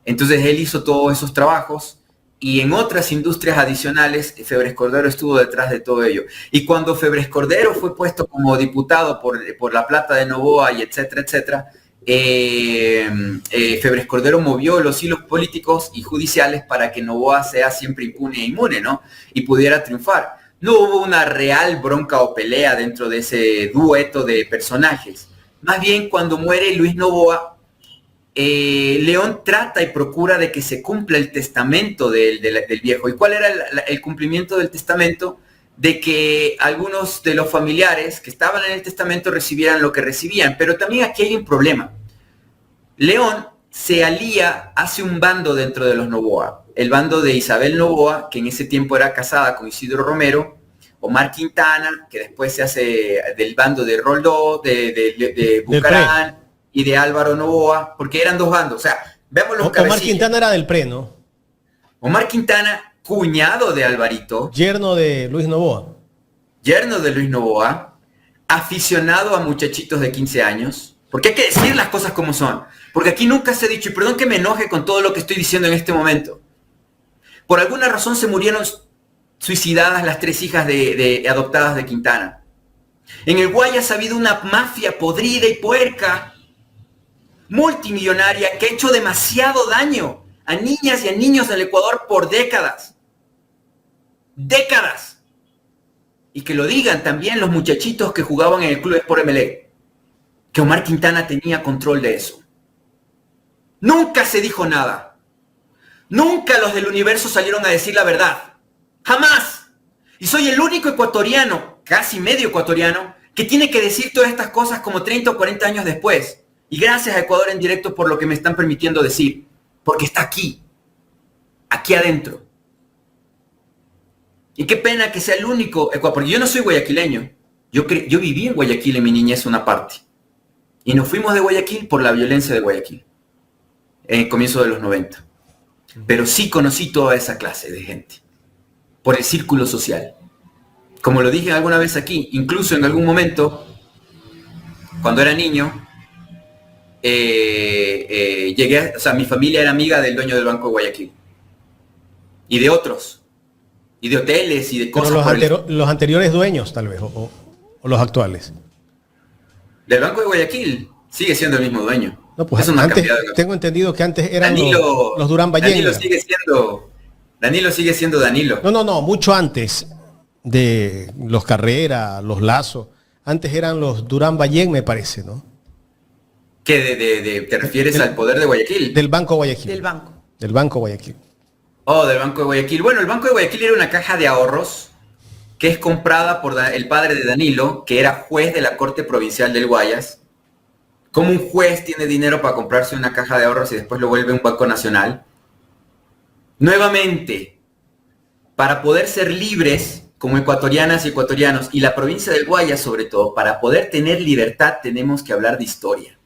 Entonces él hizo todos esos trabajos y en otras industrias adicionales, Febres Cordero estuvo detrás de todo ello. Y cuando Febres Cordero fue puesto como diputado por la plata de Noboa y etcétera, Febres Cordero movió los hilos políticos y judiciales para que Noboa sea siempre impune e inmune, ¿no? Y pudiera triunfar. No hubo una real bronca o pelea dentro de ese dueto de personajes. Más bien, cuando muere Luis Noboa, León trata y procura de que se cumpla el testamento del viejo. ¿Y cuál era el cumplimiento del testamento? De que algunos de los familiares que estaban en el testamento recibieran lo que recibían. Pero también aquí hay un problema. León se alía, hace un bando dentro de los Noboa. El bando de Isabel Noboa, que en ese tiempo era casada con Isidro Romero, Omar Quintana, que después se hace del bando de Roldó, de Bucarán y de Álvaro Noboa, porque eran dos bandos. O sea, veamos los cabecillas. Omar Quintana era del PRE, ¿no? Omar Quintana, cuñado de Alvarito. Yerno de Luis Noboa. Yerno de Luis Noboa, aficionado a muchachitos de 15 años. Porque hay que decir las cosas como son. Porque aquí nunca se ha dicho, y perdón que me enoje con todo lo que estoy diciendo en este momento. Por alguna razón se murieron suicidadas las 3 hijas adoptadas de Quintana. En el Guayas ha habido una mafia podrida y puerca, multimillonaria, que ha hecho demasiado daño a niñas y a niños del Ecuador por décadas. Décadas. Y que lo digan también los muchachitos que jugaban en el Club Sport Emelec, que Omar Quintana tenía control de eso. Nunca se dijo nada. Nunca los del Universo salieron a decir la verdad. ¡Jamás! Y soy el único ecuatoriano, casi medio ecuatoriano, que tiene que decir todas estas cosas como 30 o 40 años después. Y gracias a Ecuador en Directo por lo que me están permitiendo decir. Porque está aquí. Aquí adentro. Y qué pena que sea el único ecuatoriano. Porque yo no soy guayaquileño. Yo viví en Guayaquil en mi niñez una parte. Y nos fuimos de Guayaquil por la violencia de Guayaquil. En el comienzo de los 90. Pero sí conocí toda esa clase de gente. Por el círculo social. Como lo dije alguna vez aquí, incluso en algún momento, cuando era niño, llegué, o sea, mi familia era amiga del dueño del Banco de Guayaquil. Y de otros. Y de hoteles y de cosas. Pero los anteriores dueños, tal vez, o los actuales. Del Banco de Guayaquil sigue siendo el mismo dueño. No, pues eso antes, tengo entendido que antes eran los Durán Ballén. Danilo sigue siendo Danilo. No, mucho antes de los Carrera, los Lazo. Antes eran los Durán Ballén, me parece, ¿no? ¿Qué te refieres al poder de Guayaquil? Del Banco Guayaquil. Del Banco Guayaquil. Oh, del Banco de Guayaquil. Bueno, el Banco de Guayaquil era una caja de ahorros que es comprada por el padre de Danilo, que era juez de la Corte Provincial del Guayas. ¿Cómo un juez tiene dinero para comprarse una caja de ahorros y después lo vuelve un banco nacional? Nuevamente, para poder ser libres como ecuatorianas y ecuatorianos, y la provincia del Guayas sobre todo, para poder tener libertad tenemos que hablar de historia,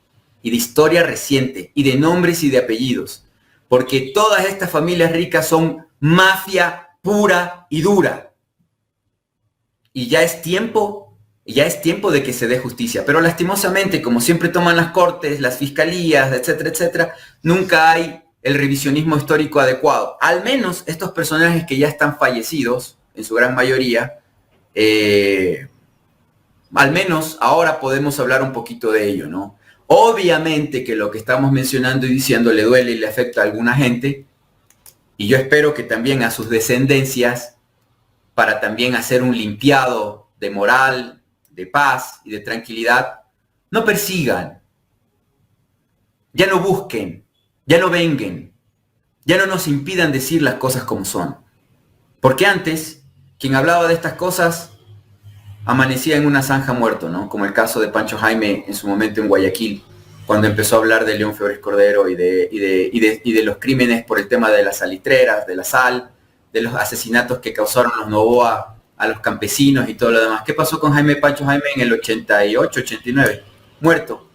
y de historia reciente, y de nombres y de apellidos, porque todas estas familias ricas son mafia pura y dura. Y ya es tiempo Ya es tiempo de que se dé justicia, pero lastimosamente, como siempre toman las cortes, las fiscalías, etcétera, etcétera, nunca hay el revisionismo histórico adecuado. Al menos estos personajes que ya están fallecidos, en su gran mayoría, al menos ahora podemos hablar un poquito de ello, ¿no? Obviamente que lo que estamos mencionando y diciendo le duele y le afecta a alguna gente, y yo espero que también a sus descendencias, para también hacer un limpiado de moral, de paz y de tranquilidad, no persigan, ya no busquen, ya no vengan, ya no nos impidan decir las cosas como son. Porque antes, quien hablaba de estas cosas amanecía en una zanja muerto, ¿no? Como el caso de Pancho Jaime en su momento en Guayaquil, cuando empezó a hablar de León Febres Cordero y de los crímenes por el tema de las salitreras, de la sal, de los asesinatos que causaron los Novoa a los campesinos y todo lo demás. ¿Qué pasó con Pancho Jaime en el 88, 89? Muerto.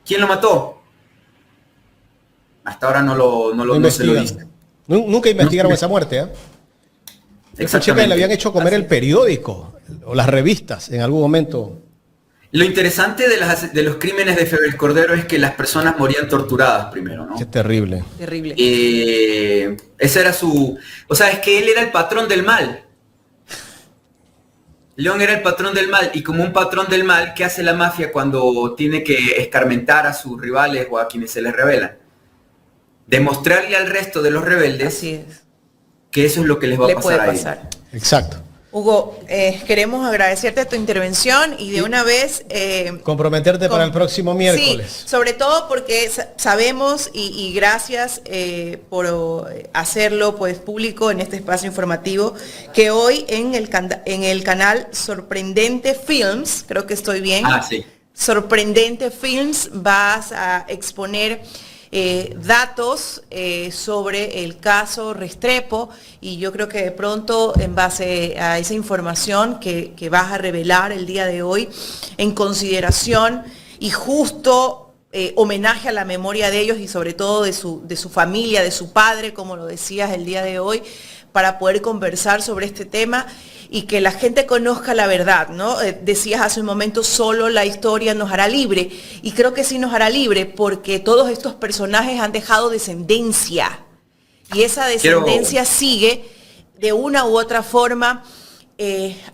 ¿Quién lo mató? Hasta ahora no se lo dice. Nunca investigaron esa muerte, ¿eh? Escuché que le habían hecho comer el periódico o las revistas en algún momento. Lo interesante de los crímenes de Febres Cordero es que las personas morían torturadas primero, ¿no? Qué terrible. Terrible. Ese era su... O sea, es que él era el patrón del mal. León era el patrón del mal, y como un patrón del mal, ¿qué hace la mafia cuando tiene que escarmentar a sus rivales o a quienes se les rebelan? Demostrarle al resto de los rebeldes que eso es lo que les va a pasar a ellos. Exacto. Hugo, queremos agradecerte tu intervención y de una vez... comprometerte para el próximo miércoles. Sí, sobre todo porque sabemos y gracias por hacerlo pues público en este espacio informativo, que hoy en el canal Sorprendente Films, creo que estoy bien, sí. Sorprendente Films, vas a exponer datos sobre el caso Restrepo, y yo creo que de pronto en base a esa información que vas a revelar el día de hoy, en consideración y justo homenaje a la memoria de ellos y sobre todo de su familia, de su padre, como lo decías el día de hoy, para poder conversar sobre este tema y que la gente conozca la verdad, ¿no? Decías hace un momento, solo la historia nos hará libre, y creo que sí nos hará libre porque todos estos personajes han dejado descendencia, y esa descendencia sigue de una u otra forma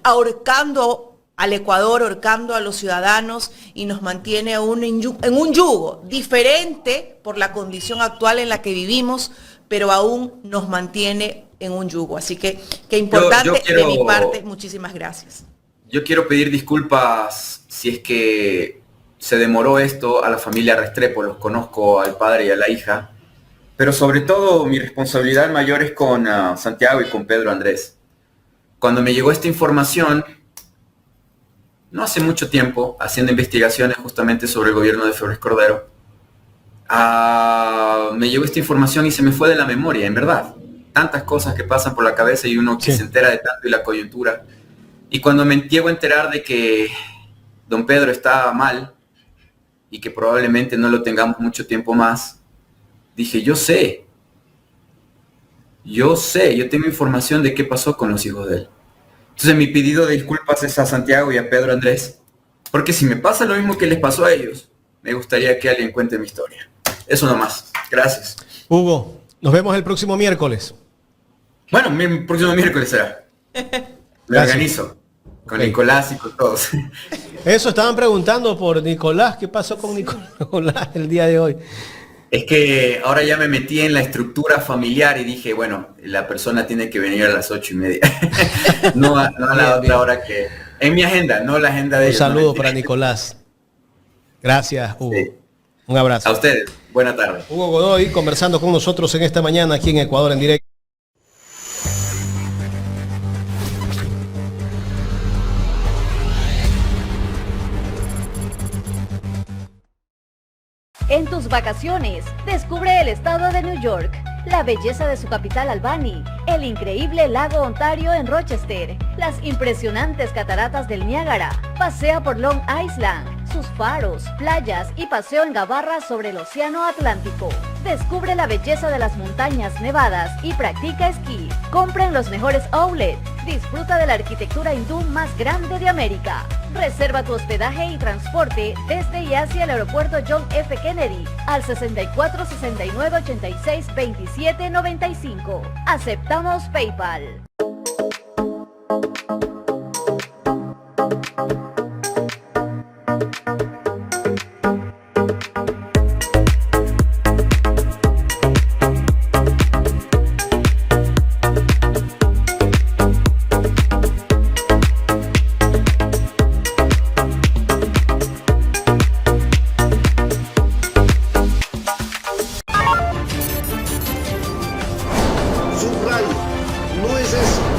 ahorcando al Ecuador, ahorcando a los ciudadanos, y nos mantiene aún en un yugo diferente por la condición actual en la que vivimos, pero aún nos mantiene en un yugo. Así que qué importante. De mi parte, muchísimas gracias. Yo quiero pedir disculpas si es que se demoró esto a la familia Restrepo, los conozco al padre y a la hija, pero sobre todo mi responsabilidad mayor es con Santiago y con Pedro Andrés. Cuando me llegó esta información, no hace mucho tiempo, haciendo investigaciones justamente sobre el gobierno de Febres Cordero, me llegó esta información y se me fue de la memoria, en verdad. Tantas cosas que pasan por la cabeza y uno que se entera de tanto y la coyuntura. Y cuando me llego a enterar de que don Pedro está mal y que probablemente no lo tengamos mucho tiempo más, dije, yo tengo información de qué pasó con los hijos de él. Entonces mi pedido de disculpas es a Santiago y a Pedro Andrés, porque si me pasa lo mismo que les pasó a ellos, me gustaría que alguien cuente mi historia. Eso nomás. Gracias. Hugo, nos vemos el próximo miércoles. Bueno, el próximo miércoles será. Me organizo. Con Nicolás y con todos. Eso, estaban preguntando por Nicolás. ¿Qué pasó con Nicolás el día de hoy? Es que ahora ya me metí en la estructura familiar y dije, bueno, la persona tiene que venir a las 8:30. no a la otra hora que... En mi agenda, no la agenda de ellos. Un saludo para Nicolás. Gracias, Hugo. Sí. Un abrazo. A ustedes. Buena tarde. Hugo Godoy conversando con nosotros en esta mañana aquí en Ecuador en directo. En tus vacaciones, descubre el estado de New York, la belleza de su capital Albany, el increíble lago Ontario en Rochester, las impresionantes cataratas del Niágara, pasea por Long Island, sus faros, playas y paseo en Gabarra sobre el océano Atlántico. Descubre la belleza de las montañas nevadas y practica esquí. Compra en los mejores outlets. Disfruta de la arquitectura hindú más grande de América. Reserva tu hospedaje y transporte desde y hacia el aeropuerto John F. Kennedy al 64 69 86 27 95. Aceptamos PayPal. Subrayo, no es eso.